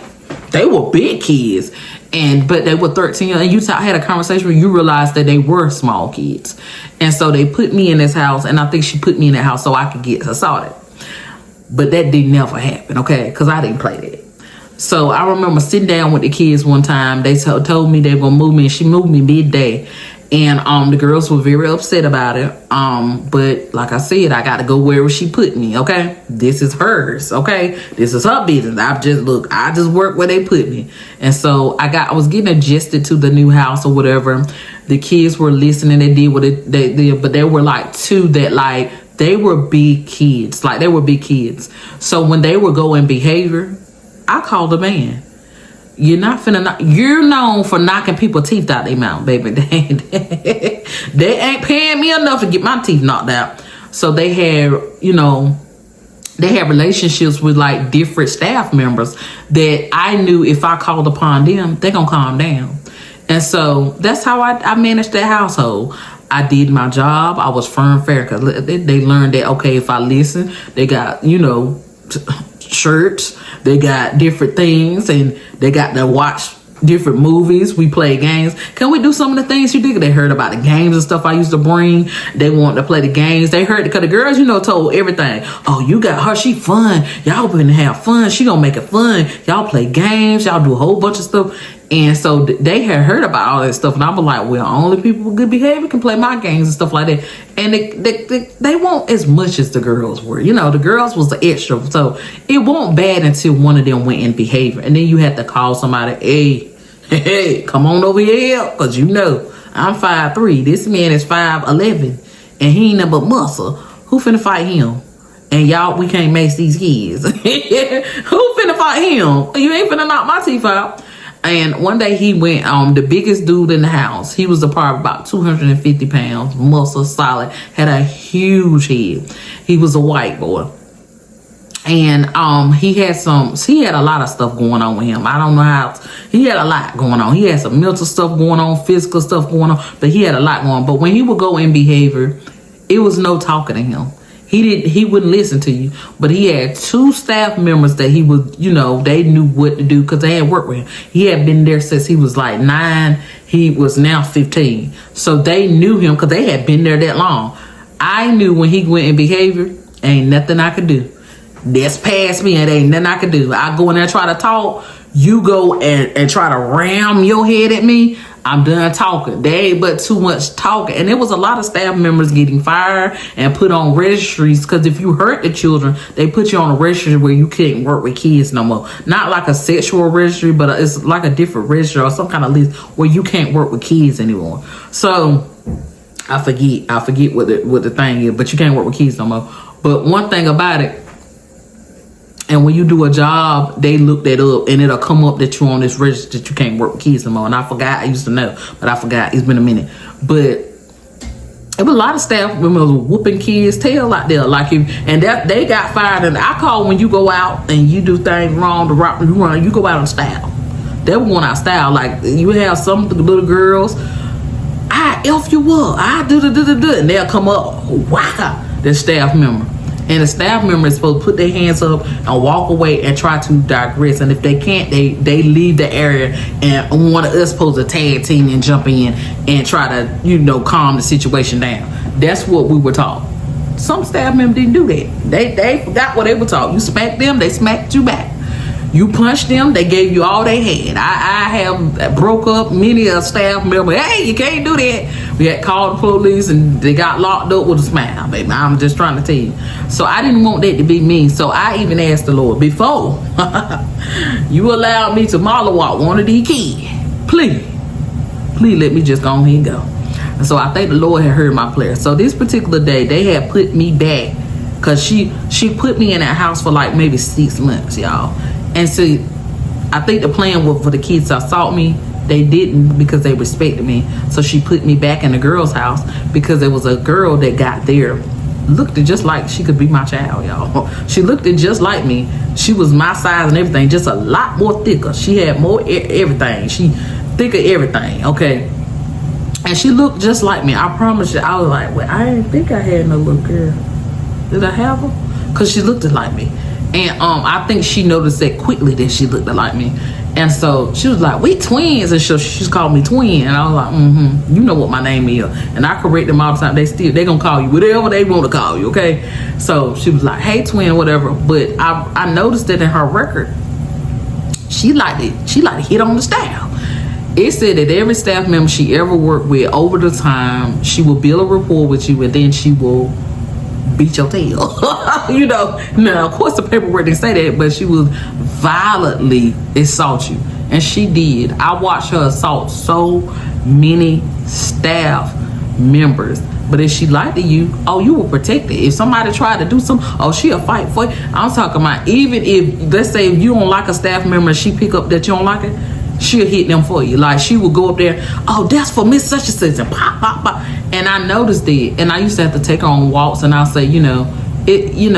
they were big kids. But they were 13, and you had a conversation where you realized that they were small kids. And so they put me in this house, and I think she put me in that house so I could get assaulted. But that didn't never happen, okay? Because I didn't play that. So I remember sitting down with the kids one time. They told me they were going to move me, and she moved me midday. And the girls were very upset about it. But like I said, I got to go wherever she put me, okay? This is hers, okay? This is her business. I just work where they put me. And so I was getting adjusted to the new house or whatever. The kids were listening. They did what they did, but they were like 2 that like, they were big kids. Like they were big kids. So when they would go in behavior, I called a man. You're known for knocking people's teeth out their mouth, baby. They ain't paying me enough to get my teeth knocked out. So they had relationships with like different staff members that I knew if I called upon them, they're gonna calm down. And so that's how I managed that household. I did my job. I was firm, fair, because they learned that, okay, if I listen, they got, shirts, they got different things, and they got to watch different movies. We play games. Can we do some of the things you did? They heard about the games and stuff I used to bring. They wanted to play the games. They heard, because the girls, told everything. Oh, you got her. She fun. Y'all gonna have fun. She gonna make it fun. Y'all play games. Y'all do a whole bunch of stuff. And so they had heard about all that stuff, and I was like, well, only people with good behavior can play my games and stuff like that. And they won't as much as the girls were. You know, the girls was the extra. So it wasn't bad until one of them went in behavior. And then you had to call somebody, hey, come on over here, because you know, I'm 5'3". This man is 5'11", and he ain't nothing but muscle. Who finna fight him? And y'all, we can't mace these kids. Who finna fight him? You ain't finna knock my teeth out. And one day he went, the biggest dude in the house. He was probably about 250 pounds, muscle, solid, had a huge head. He was a white boy. And he had a lot of stuff going on with him. I don't know how, he had a lot going on. He had some mental stuff going on, physical stuff going on, but he had a lot going on. But when he would go in behavior, it was no talking to him. He wouldn't listen to you, but he had 2 staff members that he would, you know, they knew what to do because they had worked with him. He had been there since he was like 9. He was now 15. So they knew him because they had been there that long. I knew when he went in behavior, ain't nothing I could do. That's past me and ain't nothing I could do. I go in there and try to talk. You go and try to ram your head at me. I'm done talking. There ain't but too much talking. And there was a lot of staff members getting fired and put on registries because if you hurt the children, they put you on a registry where you can't work with kids no more. Not like a sexual registry, but it's like a different registry or some kind of list where you can't work with kids anymore. So I forget what the thing is, but you can't work with kids no more. But one thing about it, and when you do a job, they look that up and it'll come up that you're on this register that you can't work with kids no more. And I forgot, I used to know, but I forgot. It's been a minute. But there was a lot of staff members whooping kids' tail out there. Like that they got fired. And I call when you go out and you do things wrong, you go out on style. They were going out style. Like you have some little girls, I F you up, I do, and they'll come up, wow, the staff member. And the staff member is supposed to put their hands up and walk away and try to digress. And if they can't, they leave the area and one of us supposed to tag team and jump in and try to, you know, calm the situation down. That's what we were taught. Some staff members didn't do that. They forgot what they were taught. You smacked them, they smacked you back. You punched them, they gave you all they had. I have broke up many a staff member. Hey, you can't do that. We had called the police and they got locked up with a smile, baby. I'm just trying to tell you. So I didn't want that to be me. So I even asked the Lord, before you allowed me to mollywop one of these kids, please let me just go ahead and go. And so I think the Lord had heard my prayer. So this particular day, they had put me back because she put me in that house for like maybe 6 months, y'all. And so I think the plan was for the kids to assault me. They didn't because they respected me. So she put me back in the girl's house because there was a girl that got there. Looked just like she could be my child, y'all. She looked just like me. She was my size and everything, just a lot more thicker. She had more everything. She thicker everything, okay? And she looked just like me. I promise you. I was like, well, I didn't think I had no little girl. Did I have her? Because she looked like me. And I think she noticed that quickly that she looked like me. And so she was like, we twins. And she's called me twin. And I was like, you know what my name is. And I correct them all the time. They gonna call you whatever they want to call you, okay? So she was like, hey, twin, whatever. But I noticed that in her record, she liked to hit on the staff. It said that every staff member she ever worked with over the time, she will build a rapport with you and then she will beat your tail. You know, now of course the paperwork didn't say that, but she would violently assault you, and she did. I watched her assault so many staff members. But if she lied to you, oh, you were protected. If somebody tried to do something, oh, she'll fight for you. I'm talking about even if, let's say, if you don't like a staff member and she pick up that you don't like it, she'll hit them for you. Like she would go up there, oh, that's for Miss Such and Such, and pop, pop, pop. And I noticed it, and I used to have to take her on walks, and I'll say, you know, you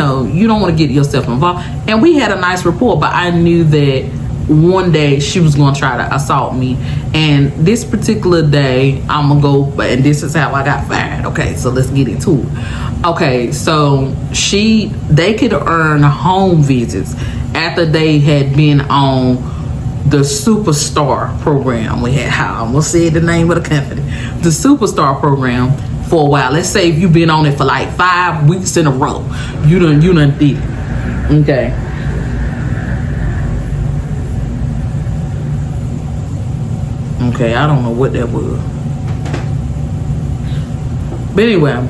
don't want to get yourself involved. And we had a nice rapport, but I knew that one day she was going to try to assault me. And this particular day, I'm gonna go, and this is how I got fired. Okay, so let's get into it. Okay, so they could earn home visits after they had been on the Superstar program. We had, I almost said the name of the company, the Superstar program, for a while. Let's say if you've been on it for like 5 weeks in a row, you done did it. Okay. Okay, I don't know what that was. But anyway,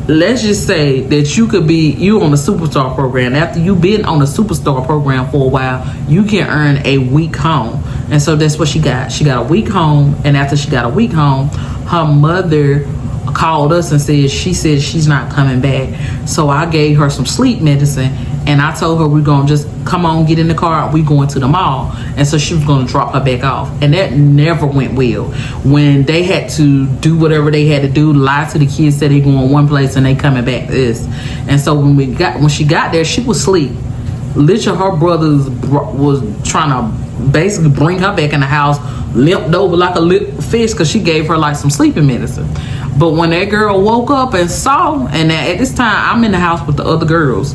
let's just say that you on the Superstar program. After you've been on the Superstar program for a while, you can earn a week home. And so that's what she got. She got a week home. And after she got a week home, her mother called us and said she's not coming back. So I gave her some sleep medicine, and I told her we're gonna just come on, get in the car, we going to the mall. And so she was gonna drop her back off, and that never went well. When they had to do whatever they had to do, lie to the kids, said they going one place and they coming back to this. And so when she got there, she was asleep. Literally, her brothers was trying to basically bring her back in the house, limped over like a little fish, because she gave her like some sleeping medicine. But when that girl woke up and saw, and at this time I'm in the house with the other girls,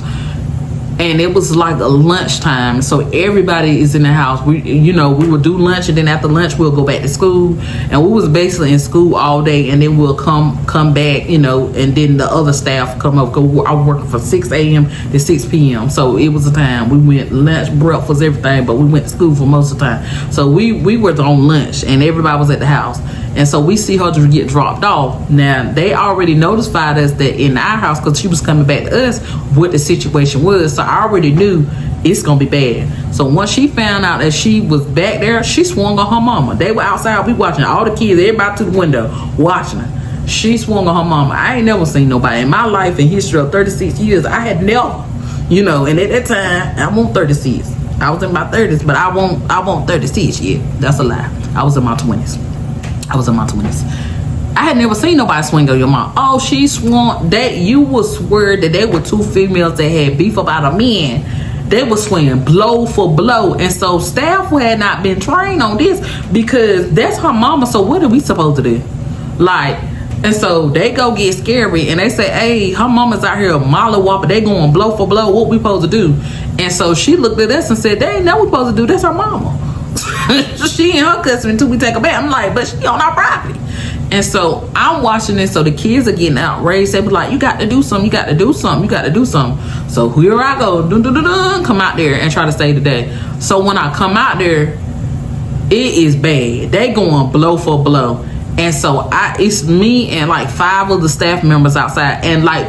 and it was like a lunchtime, so everybody is in the house. We would do lunch, and then after lunch we'll go back to school, and we was basically in school all day, and then we'll come back, and then the other staff come up. I was working from 6 a.m. to 6 p.m. So it was a time we went lunch, breakfast, everything, but we went to school for most of the time. So we were on lunch, and everybody was at the house. And so we see her just get dropped off. Now, they already notified us that in our house, because she was coming back to us, what the situation was. So I already knew it's going to be bad. So once she found out that she was back there, she swung on her mama. They were outside. We watching all the kids, everybody to the window, watching her. She swung on her mama. I ain't never seen nobody in my life and history of 36 years. I had never, and at that time, I want 36. I was in my 30s, but I want 36 yet. That's a lie. I was in my 20s. I had never seen nobody swing on your mom. Oh, she swung. That you would swear that they were two females that had beef about a man. They were swinging blow for blow. And so staff had not been trained on this, because that's her mama. So what are we supposed to do? And so they go get scary, and they say, hey, her mama's out here mollywhopping. They going blow for blow. What we supposed to do? And so she looked at us and said, they ain't know what we supposed to do. That's her mama. She and her cousin until we take her back. I'm like, but she on our property. And so I'm watching this. So the kids are getting outraged. They be like, you got to do something. You got to do something. You got to do something. So here I go. Come out there and try to save the day. So when I come out there, it is bad. They going blow for blow. And so it's me and like 5 of the staff members outside. And like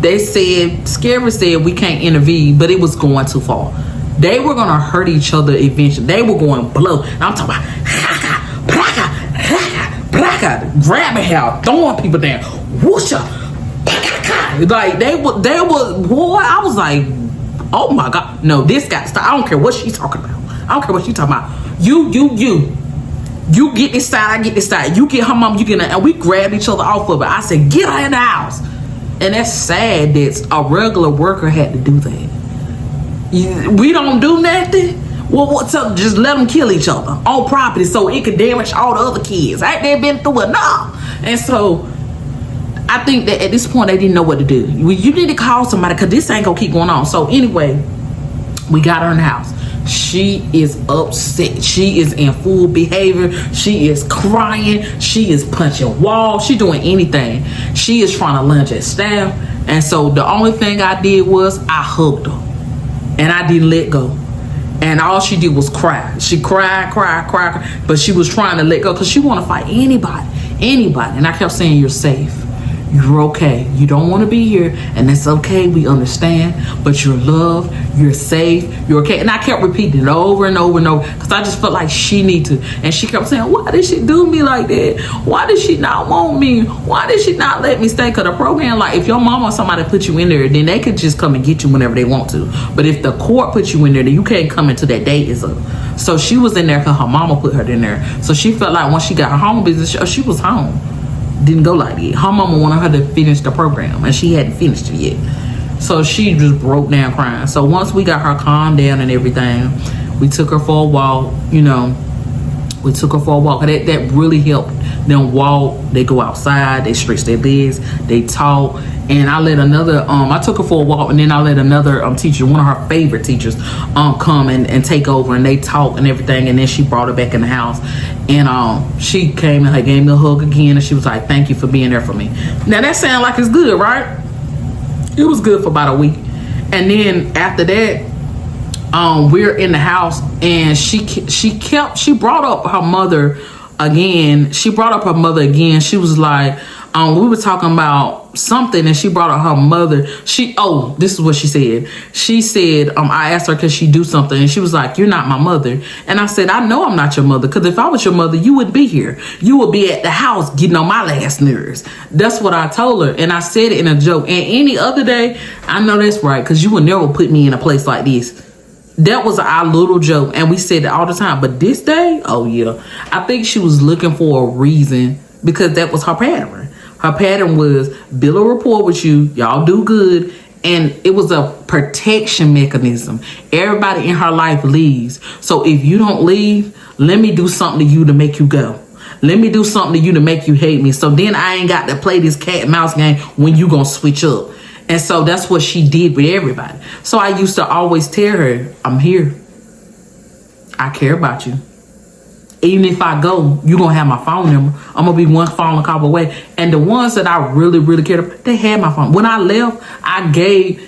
they said, Scary said we can't intervene, but it was going too far. They were going to hurt each other eventually. They were going blow. And I'm talking about grabbing her, throwing people down. Whoosha. Like they were, boy, I was like, oh my God. No, this got to stop. I don't care what she's talking about. I don't care what she's talking about. You get this side, I get this side. You get her mom, you get her. And we grabbed each other off of it. I said, get her in the house. And that's sad that a regular worker had to do that. We don't do nothing. Well, so just let them kill each other on property so it could damage all the other kids. Ain't they been through enough? And so I think that at this point they didn't know what to do. You need to call somebody, because this ain't gonna keep going on. So anyway, we got her in the house. She is upset. She is in full behavior. She is crying. She is punching walls. She doing anything. She is trying to lunge at staff. And so the only thing I did was I hugged her. And I didn't let go. And all she did was cry. She cried, but she was trying to let go because she want to fight anybody. And I kept saying, you're safe. You're okay. You don't want to be here, and that's okay. We understand, but you're loved. You're safe. You're okay. And I kept repeating it over and over and over because I just felt like she needed to. And she kept saying, why did she do me like that? Why did she not want me? Why did she not let me stay? Because the program, like if your mama or somebody put you in there, then they could just come and get you whenever they want to. But if the court put you in there, then you can't come until that date is up. So she was in there because her mama put her in there. So she felt like once she got her home business, she was home. Didn't go like that. Her mama wanted her to finish the program, and she hadn't finished it yet. So she just broke down crying. So once we got her calmed down and everything, we took her for a walk. We took her for a walk. That really helped them walk. They go outside. They stretch their legs. They talk. And I let another, I took her for a walk, and then I let another teacher, one of her favorite teachers, come and take over, and they talk and everything. And then she brought her back in the house, and she came and gave me a hug again, and she was like, "Thank you for being there for me." Now that sounds like it's good, right? It was good for about a week, and then after that, we're in the house, and she brought up her mother again, she brought up her mother again. She was like, we were talking about something, and she brought up her mother. This is what she said. She said, I asked her, could she do something? And she was like, you're not my mother. And I said, I know I'm not your mother, because if I was your mother, you wouldn't be here. You would be at the house getting on my last nerves. That's what I told her. And I said it in a joke. And any other day, I know that's right, because you would never put me in a place like this. That was our little joke, and we said it all the time. But this day, oh yeah, I think she was looking for a reason, because that was her pattern. Her pattern was build a rapport with you, y'all do good, and it was a protection mechanism. Everybody in her life leaves. So if you don't leave, let me do something to you to make you go. Let me do something to you to make you hate me. So then I ain't got to play this cat and mouse game when you gonna switch up. And so that's what she did with everybody. So I used to always tell her, I'm here. I care about you. Even if I go, you're going to have my phone number. I'm going to be one phone call away. And the ones that I really, really cared about, they had my phone. When I left, I gave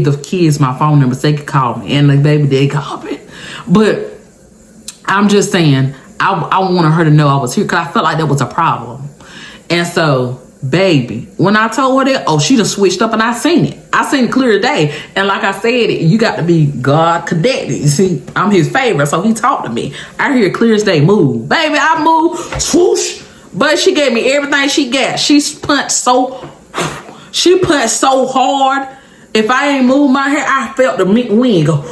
the kids my phone number so they could call me. And like, baby, they called me. But I'm just saying, I wanted her to know I was here, because I felt like that was a problem. And so, baby, when I told her that, she done switched up, and I seen it. I seen it clear as day. And like I said, you got to be God connected. You see, I'm his favorite, so he talked to me. I hear clear as day, move. Baby, I move, swoosh. But she gave me everything she got. She punched so hard. If I ain't moved my hair, I felt the wind go.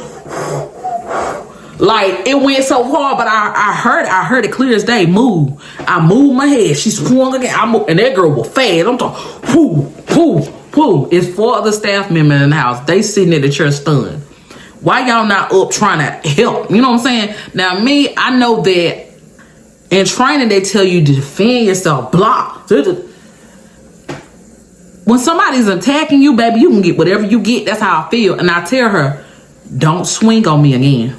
Like, it went so hard, but I heard it clear as day. Move. I moved my head. She swung again. And that girl was fast. I'm talking, whoo. It's 4 other staff members in the house. They sitting at the chair stunned. Why y'all not up trying to help? You know what I'm saying? Now, me, I know that in training, they tell you to defend yourself, block. When somebody's attacking you, baby, you can get whatever you get. That's how I feel. And I tell her, don't swing on me again.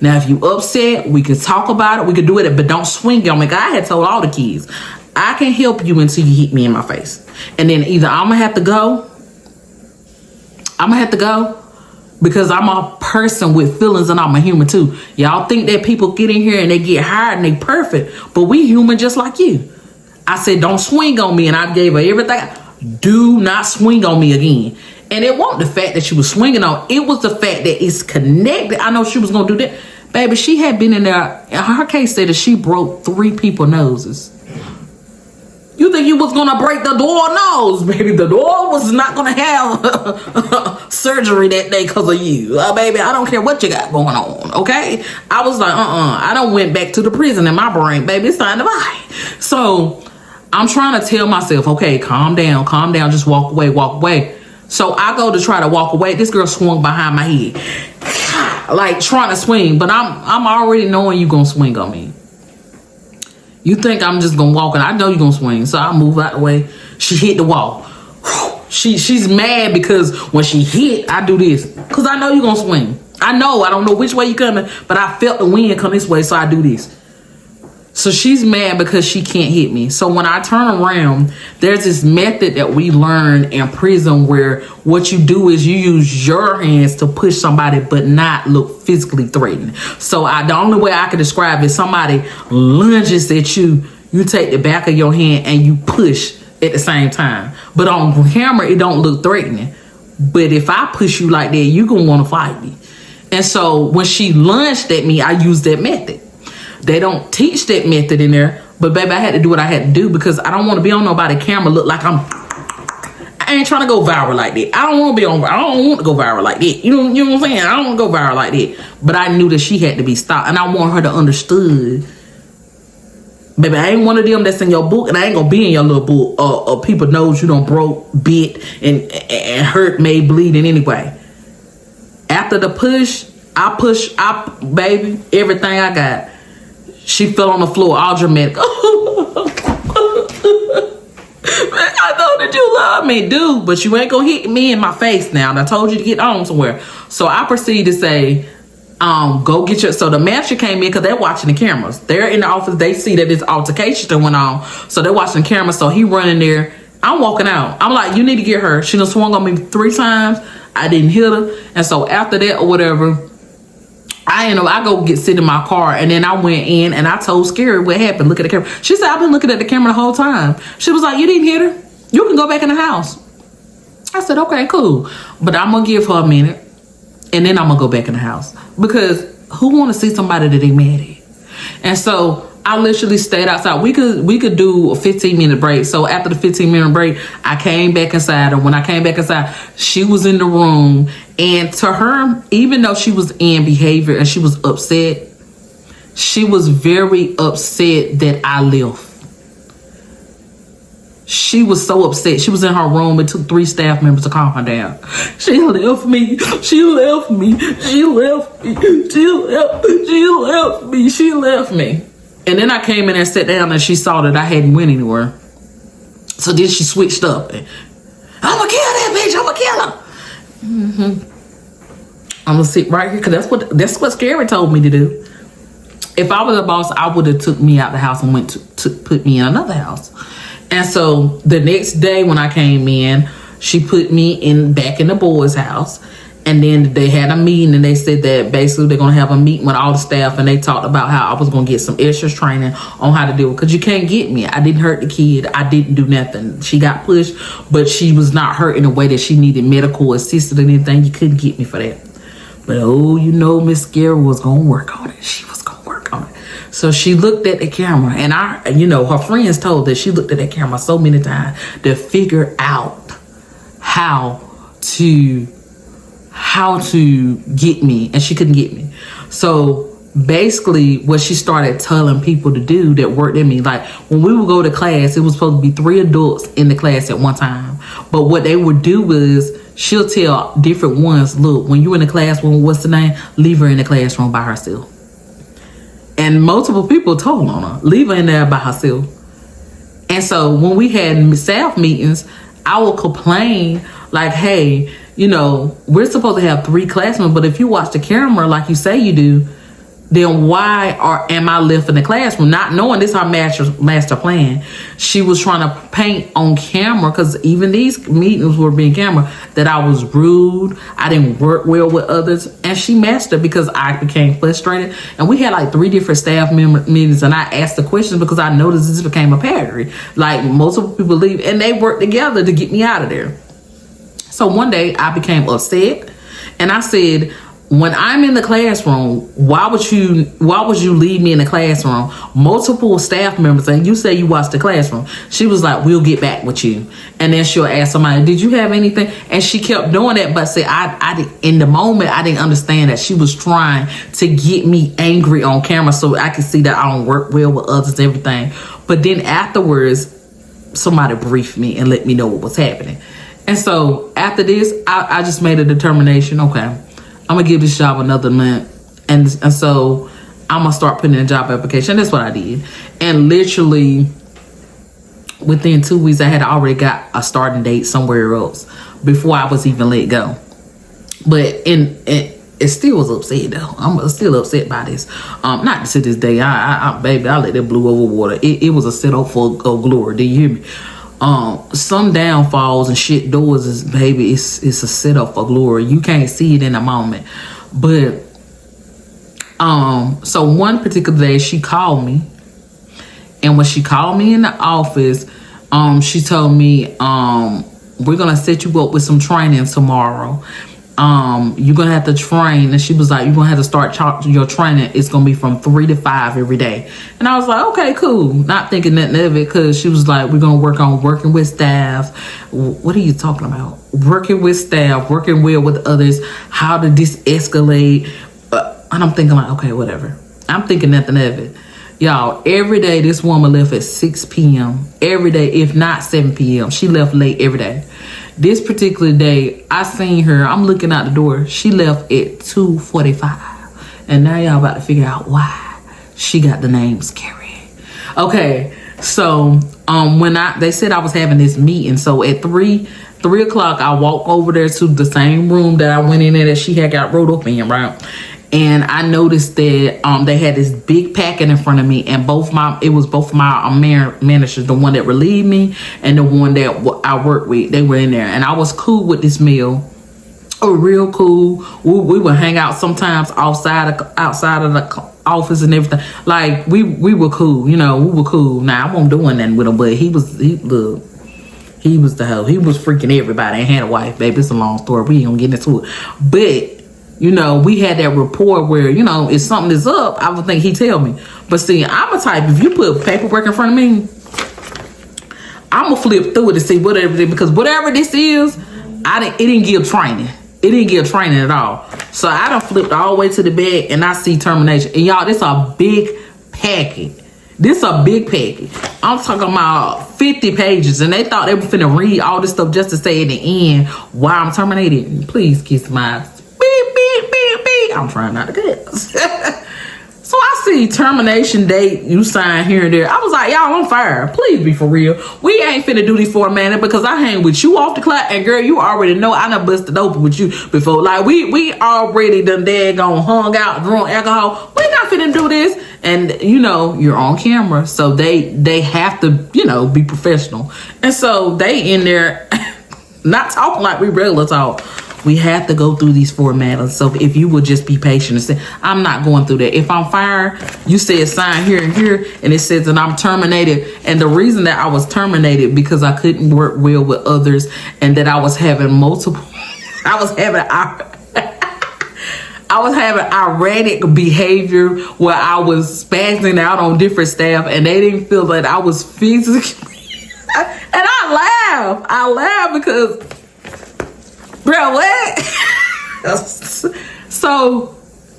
Now, if you upset, we can talk about it. We can do it, but don't swing on me. I had told all the kids, I can help you until you hit me in my face. And then either I'm going to have to go because I'm a person with feelings and I'm a human too. Y'all think that people get in here and they get hired and they perfect, but we human just like you. I said, don't swing on me. And I gave her everything. Do not swing on me again. And it wasn't the fact that she was swinging on. It was the fact that it's connected. I know she was going to do that. Baby, she had been in there. Her case said that she broke 3 people's noses. You think you was going to break the door nose, baby. The door was not going to have surgery that day because of you. Baby, I don't care what you got going on, okay? I was like, I done went back to the prison in my brain, baby. It's time to buy. So I'm trying to tell myself, okay, calm down, just walk away. So I go to try to walk away. This girl swung behind my head, like trying to swing, but I'm already knowing you gonna swing on me. You think I'm just gonna walk, and I know you're gonna swing, so I move out the way. She hit the wall. She's mad because when she hit, I do this because I know you're gonna swing. I don't know which way you're coming, but I felt the wind come this way, so I do this. So she's mad because she can't hit me. So when I turn around, there's this method that we learn in prison where what you do is you use your hands to push somebody but not look physically threatening. So the only way I can describe it, somebody lunges at you, you take the back of your hand and you push at the same time. But on camera, it don't look threatening. But if I push you like that, you're going to want to fight me. And so when she lunged at me, I used that method. They don't teach that method in there, but baby, I had to do what I had to do because I don't want to be on nobody's camera look like I ain't trying to go viral like that. I don't want to go viral like that. You know what I'm saying? I don't want to go viral like that. But I knew that she had to be stopped, and I want her to understood. Baby, I ain't one of them that's in your book, and I ain't gonna be in your little book. People knows you done broke, bit, and hurt, made, bleed in any way. After the push, baby, everything I got. She fell on the floor, all dramatic. I know that you love me, dude, but you ain't gonna hit me in my face now. And I told you to get on somewhere. So I proceeded to say, go get your... So the manager came in because they're watching the cameras. They're in the office. They see that this altercation that went on. So they're watching the cameras. So he running there. I'm walking out. I'm like, you need to get her. She done swung on me 3 times. I didn't hit her. And so after that or whatever... I go sit in my car, and then I went in and I told Scary what happened. Look at the camera. She said, I've been looking at the camera the whole time. She was like, you didn't hit her? You can go back in the house. I said, okay, cool. But I'm going to give her a minute, and then I'm going to go back in the house. Because who want to see somebody that they mad at? And so I literally stayed outside. We could do a 15-minute break. So after the 15-minute break, I came back inside. And when I came back inside, she was in the room. And to her, even though she was in behavior and she was upset, she was very upset that I left. She was so upset. She was in her room. It took 3 staff members to calm her down. She left me. She left me. She left me. She left me. She left me. And then I came in and sat down, and she saw that I hadn't went anywhere. So then she switched up. I'm gonna kill that bitch. I'm gonna kill her. I'm gonna sit right here because that's what Scary told me to do. If I was a boss, I would have took me out the house and went to put me in another house. And so the next day when I came in, she put me back in the boys' house. And then they had a meeting, and they said that basically they're going to have a meeting with all the staff, and they talked about how I was going to get some extra training on how to deal with it. Because you can't get me. I didn't hurt the kid. I didn't do nothing. She got pushed, but she was not hurt in a way that she needed medical assistance or anything. You couldn't get me for that. But Miss Scary was going to work on it. She was going to work on it. So she looked at the camera, and her friends told that she looked at that camera so many times to figure out how to get me, and she couldn't get me. So basically what she started telling people to do that worked in me, like when we would go to class, it was supposed to be 3 adults in the class at one time. But what they would do was she'll tell different ones, look, when you're in the classroom, what's the name? Leave her in the classroom by herself. And multiple people told on her, leave her in there by herself. And so when we had staff meetings, I would complain like, hey, we're supposed to have 3 classrooms, but if you watch the camera like you say you do, then why am I left in the classroom? Not knowing this is our master plan. She was trying to paint on camera, because even these meetings were being camera, that I was rude, I didn't work well with others, and she mastered because I became frustrated. And we had like 3 different staff meetings, and I asked the questions because I noticed this became a pattern. Like multiple people leave, and they worked together to get me out of there. So one day I became upset, and I said, when I'm in the classroom, why would you leave me in the classroom? Multiple staff members, and you say you watched the classroom. She was like, we'll get back with you. And then she'll ask somebody, did you have anything? And she kept doing that, but in the moment, I didn't understand that she was trying to get me angry on camera so I could see that I don't work well with others and everything. But then afterwards, somebody briefed me and let me know what was happening. And so after this, I just made a determination, okay, I'm going to give this job another month. And so I'm going to start putting in a job application. That's what I did. And literally within 2 weeks, I had already got a starting date somewhere else before I was even let go. But it still was upset though. I'm still upset by this. Not to this day. Baby, I let that blew over water. It was a setup for glory. Do you hear me? Some downfalls and shit doors is, baby, it's a setup for glory. You can't see it in a moment. But so one particular day she called me, and when she called me in the office, she told me, we're gonna set you up with some training tomorrow. You're gonna have to train, and she was like, you're gonna have to start your training. It's gonna be from 3 to 5 every day. And I was like, okay, cool. Not thinking nothing of it, because she was like, we're gonna work on working with staff. What are you talking about? Working with staff, working well with others, how to de-escalate. And I'm thinking like, okay, whatever. I'm thinking nothing of it. Y'all, every day this woman left at 6 p.m. Every day, if not 7 p.m. She left late every day. This particular day, I seen her. I'm looking out the door. She left at 2:45. And now y'all about to figure out why she got the name Scary. Okay, so when they said I was having this meeting, so at 3 o'clock, I walked over there to the same room that I went in there that she had got rolled up in, right? And I noticed that they had this big packet in front of me, and both my managers, the one that relieved me and the one that I worked with, they were in there. And I was cool with this meal. real cool. We would hang out sometimes outside of the office and everything. Like we were cool, you know. We were cool. Now I wasn't doing nothing with him, but he was the hoe. He was freaking everybody and had a wife, baby. It's a long story. We ain't gonna get into it. But you know, we had that rapport where, you know, if something is up, I would think he'd tell me. But see, I'm a type, if you put paperwork in front of me, I'm gonna flip through it to see whatever it is, because whatever this is, it didn't give training. It didn't give training at all. So I done flipped all the way to the back and I see termination. And y'all, this a big packet. This a big packet. I'm talking about 50 pages, and they thought they were finna read all this stuff just to say at the end why I'm terminated. Please kiss my ass. Beep, beep, beep, beep. I'm trying not to cuss. So I see termination date, you sign here and there. I was like, y'all, I'm fired. Please be for real. We ain't finna do this for a minute, because I hang with you off the clock, and girl, you already know I done busted open with you before. Like we already done daggone hung out, drunk alcohol. We not finna do this. And you know, you're on camera, so they have to, you know, be professional. And so they in there not talking like we regular talk. We have to go through these formats. So if you would just be patient and say, I'm not going through that. If I'm fired, you said sign here and here, and it says that I'm terminated. And the reason that I was terminated because I couldn't work well with others, and that I was having erratic behavior where I was spazzing out on different staff, and they didn't feel that I was physically. And I laugh because, bro, what? So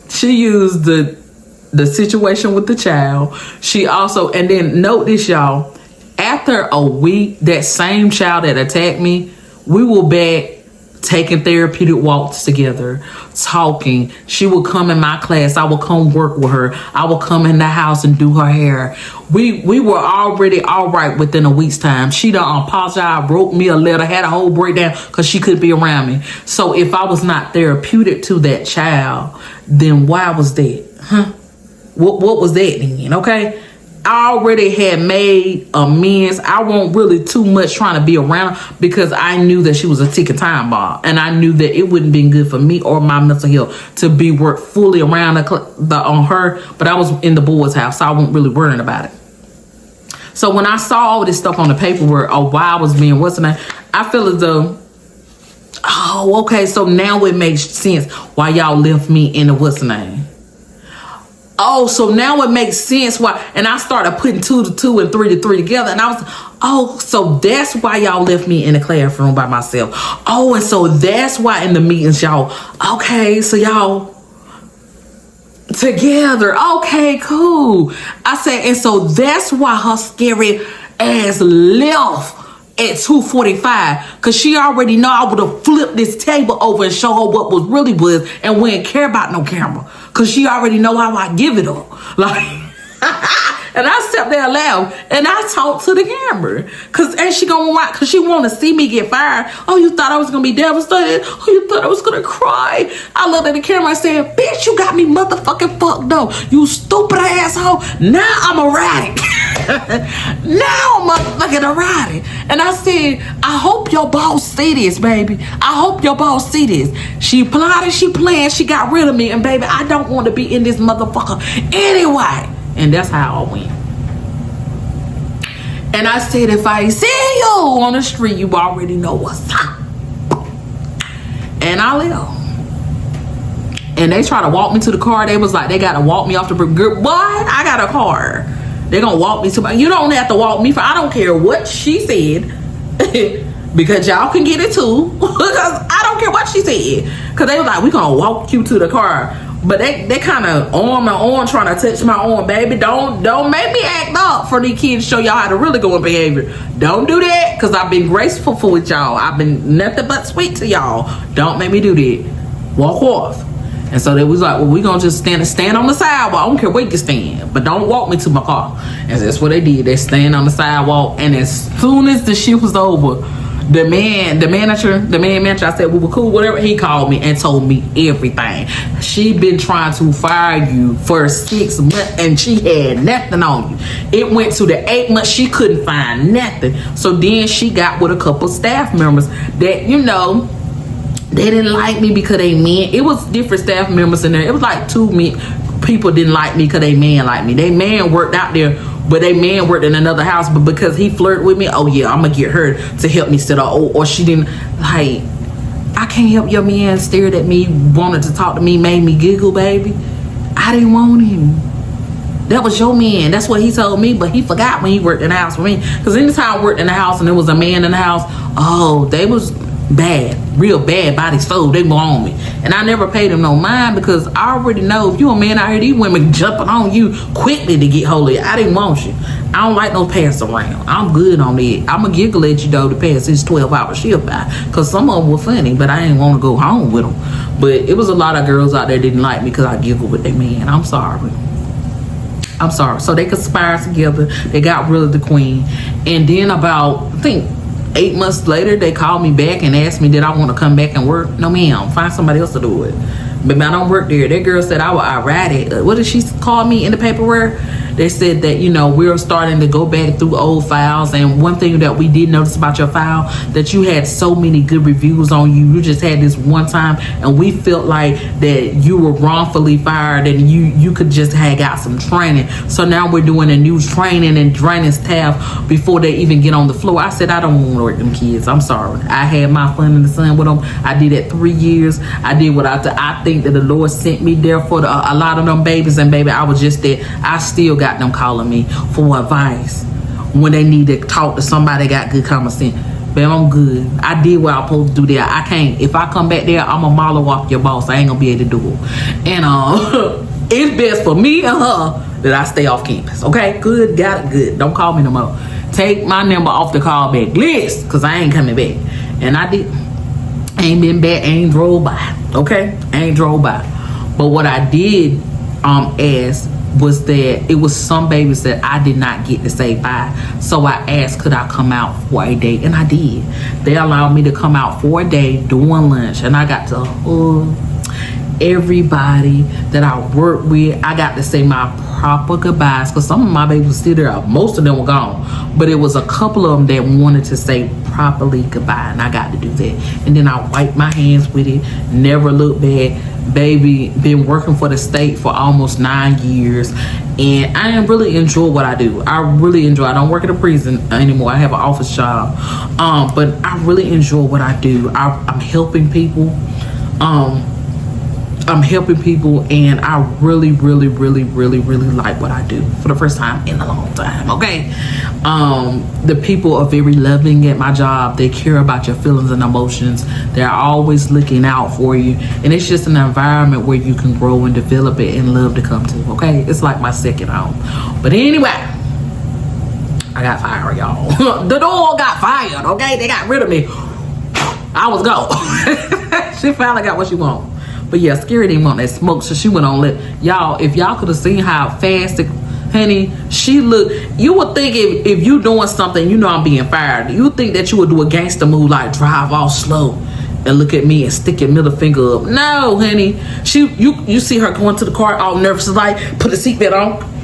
she used the situation with the child. She also, and then note this, y'all, after a week, that same child that attacked me, we were back taking therapeutic walks together, talking. She would come in my class. I would come work with her. I would come in the house and do her hair. We were already all right within a week's time. She done apologized, wrote me a letter, had a whole breakdown because she couldn't be around me. So if I was not therapeutic to that child, then why was that? Huh? What was that then? Okay? I already had made amends. I wasn't really too much trying to be around her, because I knew that she was a ticking time bomb, and I knew that it wouldn't be good for me or my mental health to be worked fully around on her. But I was in the boys' house, so I wasn't really worrying about it. So when I saw all this stuff on the paperwork, or why I was being what's the name, I feel as though, oh, okay, so now it makes sense why y'all left me in the what's the name. Oh, so now it makes sense why. And I started putting 2 to 2 and 3 to 3 together. And I was, oh, so that's why y'all left me in the classroom by myself. Oh, and so that's why in the meetings, y'all, okay, so y'all together. Okay, cool. I said, and so that's why her scary ass left at 2:45, because she already know I would have flipped this table over and show her what was really was, and we didn't care about no camera, because she already know how I give it up. Like, and I sat there and laughed, and I talked to the camera, and she gonna watch, because she want to see me get fired. Oh, you thought I was gonna be devastated? Oh, you thought I was gonna cry? I looked at the camera and said, bitch, you got me motherfucking fucked up, you stupid asshole. Now I'm erratic. Now I'm motherfucking erratic. And I said, I hope your boss see this, baby. I hope your boss see this. She plotted, she planned, she got rid of me, and baby, I don't want to be in this motherfucker anyway. And that's how I went. And I said, if I see you on the street, you already know what's up. And I left. And they try to walk me to the car. They was like, they got to walk me off the bridge. What? I got a car. They're going to walk me to my... You don't have to walk me for... I don't care what she said. Because y'all can get it too. Because I don't care what she said. Because they was like, we're going to walk you to the car. But they kind of on my arm, trying to touch my arm, baby. Don't make me act up for these kids to show y'all how to really go in behavior. Don't do that, because I've been graceful with y'all. I've been nothing but sweet to y'all. Don't make me do that. Walk off. And so they was like, well, we gonna just stand on the sidewalk. I don't care where you can stand, but don't walk me to my car. And that's what they did. They stand on the sidewalk, and as soon as the shift was over, the manager, I said we were cool, whatever, he called me and told me everything. She been trying to fire you for 6 months, and she had nothing on you. It went to the 8 months, she couldn't find nothing. So then she got with a couple staff members that, you know, They didn't like me because they men. It was different staff members in there. It was like 2 men. People didn't like me because they man like me. They man worked out there, but they man worked in another house. But because he flirted with me, oh yeah, I'm gonna get her to help me sit up. Or she didn't like. I can't help your man stared at me, wanted to talk to me, made me giggle, baby. I didn't want him. That was your man. That's what he told me, but he forgot when he worked in the house for me. Because anytime I worked in the house and there was a man in the house, oh, they was bad, real bad by their soul. They were on me. And I never paid them no mind because I already know if you a man out here, these women jumping on you quickly to get hold of you. I didn't want you. I don't like no pass around. I'm good on it. I'm going to giggle at you though to pass this 12-hour shift by. Because some of them were funny, but I didn't want to go home with them. But it was a lot of girls out there didn't like me because I giggled with their man. I'm sorry. I'm sorry. So they conspired together. They got rid of the queen. And then about, I think, 8 months later, they called me back and asked me, did I want to come back and work? No, ma'am. Find somebody else to do it. But I don't work there. That girl said I was erratic. What did she call me in the paperwork? They said that, you know, we're starting to go back through old files. And one thing that we did notice about your file, that you had so many good reviews on you. You just had this one time. And we felt like that you were wrongfully fired and you could just have got some training. So now we're doing a new training and training staff before they even get on the floor. I said, I don't want to work them kids. I'm sorry. I had my fun in the sun with them. I did it 3 years. I did what I think that the Lord sent me there for a lot of them babies. And baby, I was just there. I still got them calling me for advice when they need to talk to somebody that got good common sense. Babe, I'm good. I did what I'm supposed to do there. I can't. If I come back there, I'm a mile off your boss. I ain't gonna be able to do it. And it's best for me and her that I stay off campus. Okay, good, got it, good. Don't call me no more. Take my number off the callback list because I ain't coming back. And I did. Ain't been back. Ain't drove by. Okay, ain't drove by. But what I did ask was that it was some babies that I did not get to say bye. So I asked, could I come out for a day? And I did. They allowed me to come out for a day during lunch. And I got to hug everybody that I worked with. I got to say my proper goodbyes. Because some of my babies were still there. Most of them were gone. But it was a couple of them that wanted to say properly goodbye. And I got to do that. And then I wiped my hands with it. Never looked back. Baby, been working for the state for almost 9 years, and I really enjoy what I do. I really enjoy. I don't work at a prison anymore. I have an office job, but I really enjoy what I do. I'm helping people. I'm helping people, and I really like what I do for the first time in a long time. Okay, the people are very loving at my job. They care about your feelings and emotions. They're always looking out for you, and it's just an environment where you can grow and develop it and love to come to. Okay, it's like my second home. But anyway, I got fired, y'all. The door got fired. Okay, they got rid of me. I was gone. She finally got what she wanted. But yeah, Scary didn't want that smoke, so she went on y'all. If y'all could have seen how fast, honey, she looked. You would think if you doing something, you know I'm being fired. You would think that you would do a gangster move like drive all slow and look at me and stick your middle finger up. No, honey, you see her going to the car all nervous, like put a seatbelt on.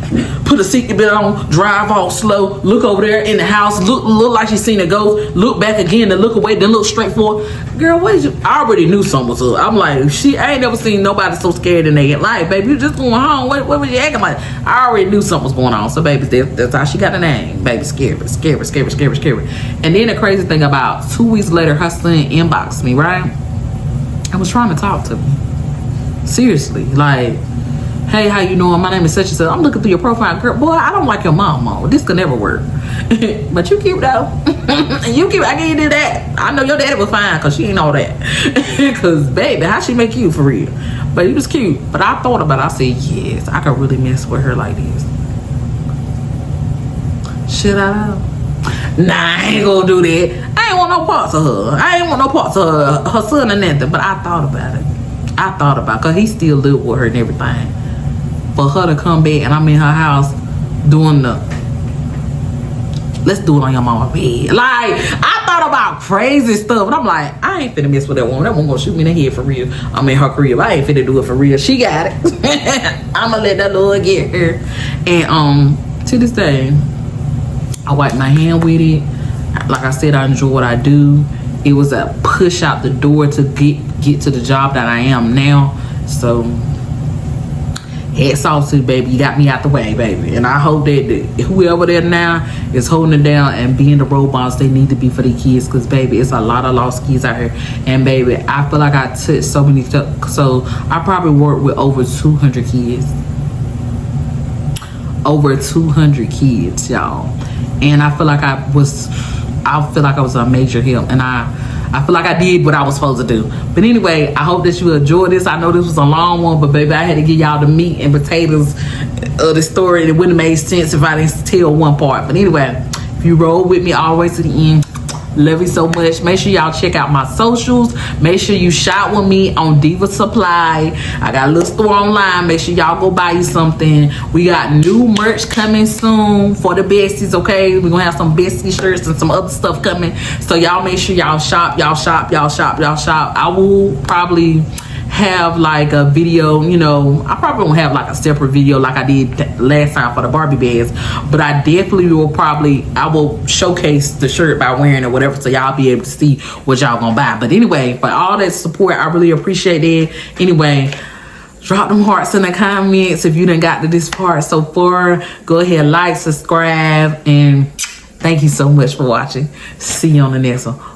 Put a seatbelt on, drive all slow, look over there in the house, look like she seen a ghost, look back again, then look away, then look straight forward. Girl, what is you? I already knew something was up. I'm like, I ain't never seen nobody so scared in their life, baby. You just going home. What was you acting like? I already knew something was going on. So, baby, that's how she got the name. Baby, scary. And then the crazy thing about 2 weeks later, her son inboxed me, right? I was trying to talk to me. Seriously, like, hey, how you doing? My name is such and such. I'm looking through your profile. Girl, boy, I don't like your mom. This could never work. But you cute though. You cute. I can't do that. I know your daddy was fine because she ain't all that. Because baby, how she make you for real? But he was cute. But I thought about it. I said, yes, I could really mess with her like this. Should I? Nah, I ain't gonna do that. I ain't want no parts of her. I ain't want no parts of her son or nothing. But I thought about it. Because he still lived with her and everything. For her to come back and I'm in her house doing let's do it on your mama's bed. Like, I thought about crazy stuff. And I'm like, I ain't finna mess with that woman. That woman gonna shoot me in the head for real. I'm in her crib. I ain't finna do it for real. She got it. I'ma let that Lord get her. And to this day, I wipe my hand with it. Like I said, I enjoy what I do. It was a push out the door to get get to the job that I am now. So hats off to you, baby. You got me out the way, baby. And I hope that whoever there now is holding it down and being the role models they need to be for the kids. Because, baby, it's a lot of lost kids out here. And, baby, I feel like I touched so many. So I probably worked with over 200 kids. Over 200 kids, y'all. And I feel like I was a major help. And I feel like I did what I was supposed to do. But anyway, I hope that you enjoyed this. I know this was a long one, but baby, I had to give y'all the meat and potatoes of the story. It wouldn't have made sense if I didn't tell one part. But anyway, if you roll with me all the way to the end, love you so much. Make sure y'all check out my socials. Make sure you shop with me on Diva Supply. I got a little store online. Make sure y'all go buy you something. We got new merch coming soon for the besties, okay? We're gonna have some bestie shirts and some other stuff coming. So y'all make sure y'all shop. I will probably have like a video, you know, I probably won't have like a separate video like I did last time for the Barbie bags, but I definitely will I will showcase the shirt by wearing it, whatever, so y'all be able to see what y'all gonna buy. But anyway, for all that support, I really appreciate it. Anyway, drop them hearts in the comments if you done got to this part so far. Go ahead, like, subscribe, and thank you so much for watching. See you on the next one.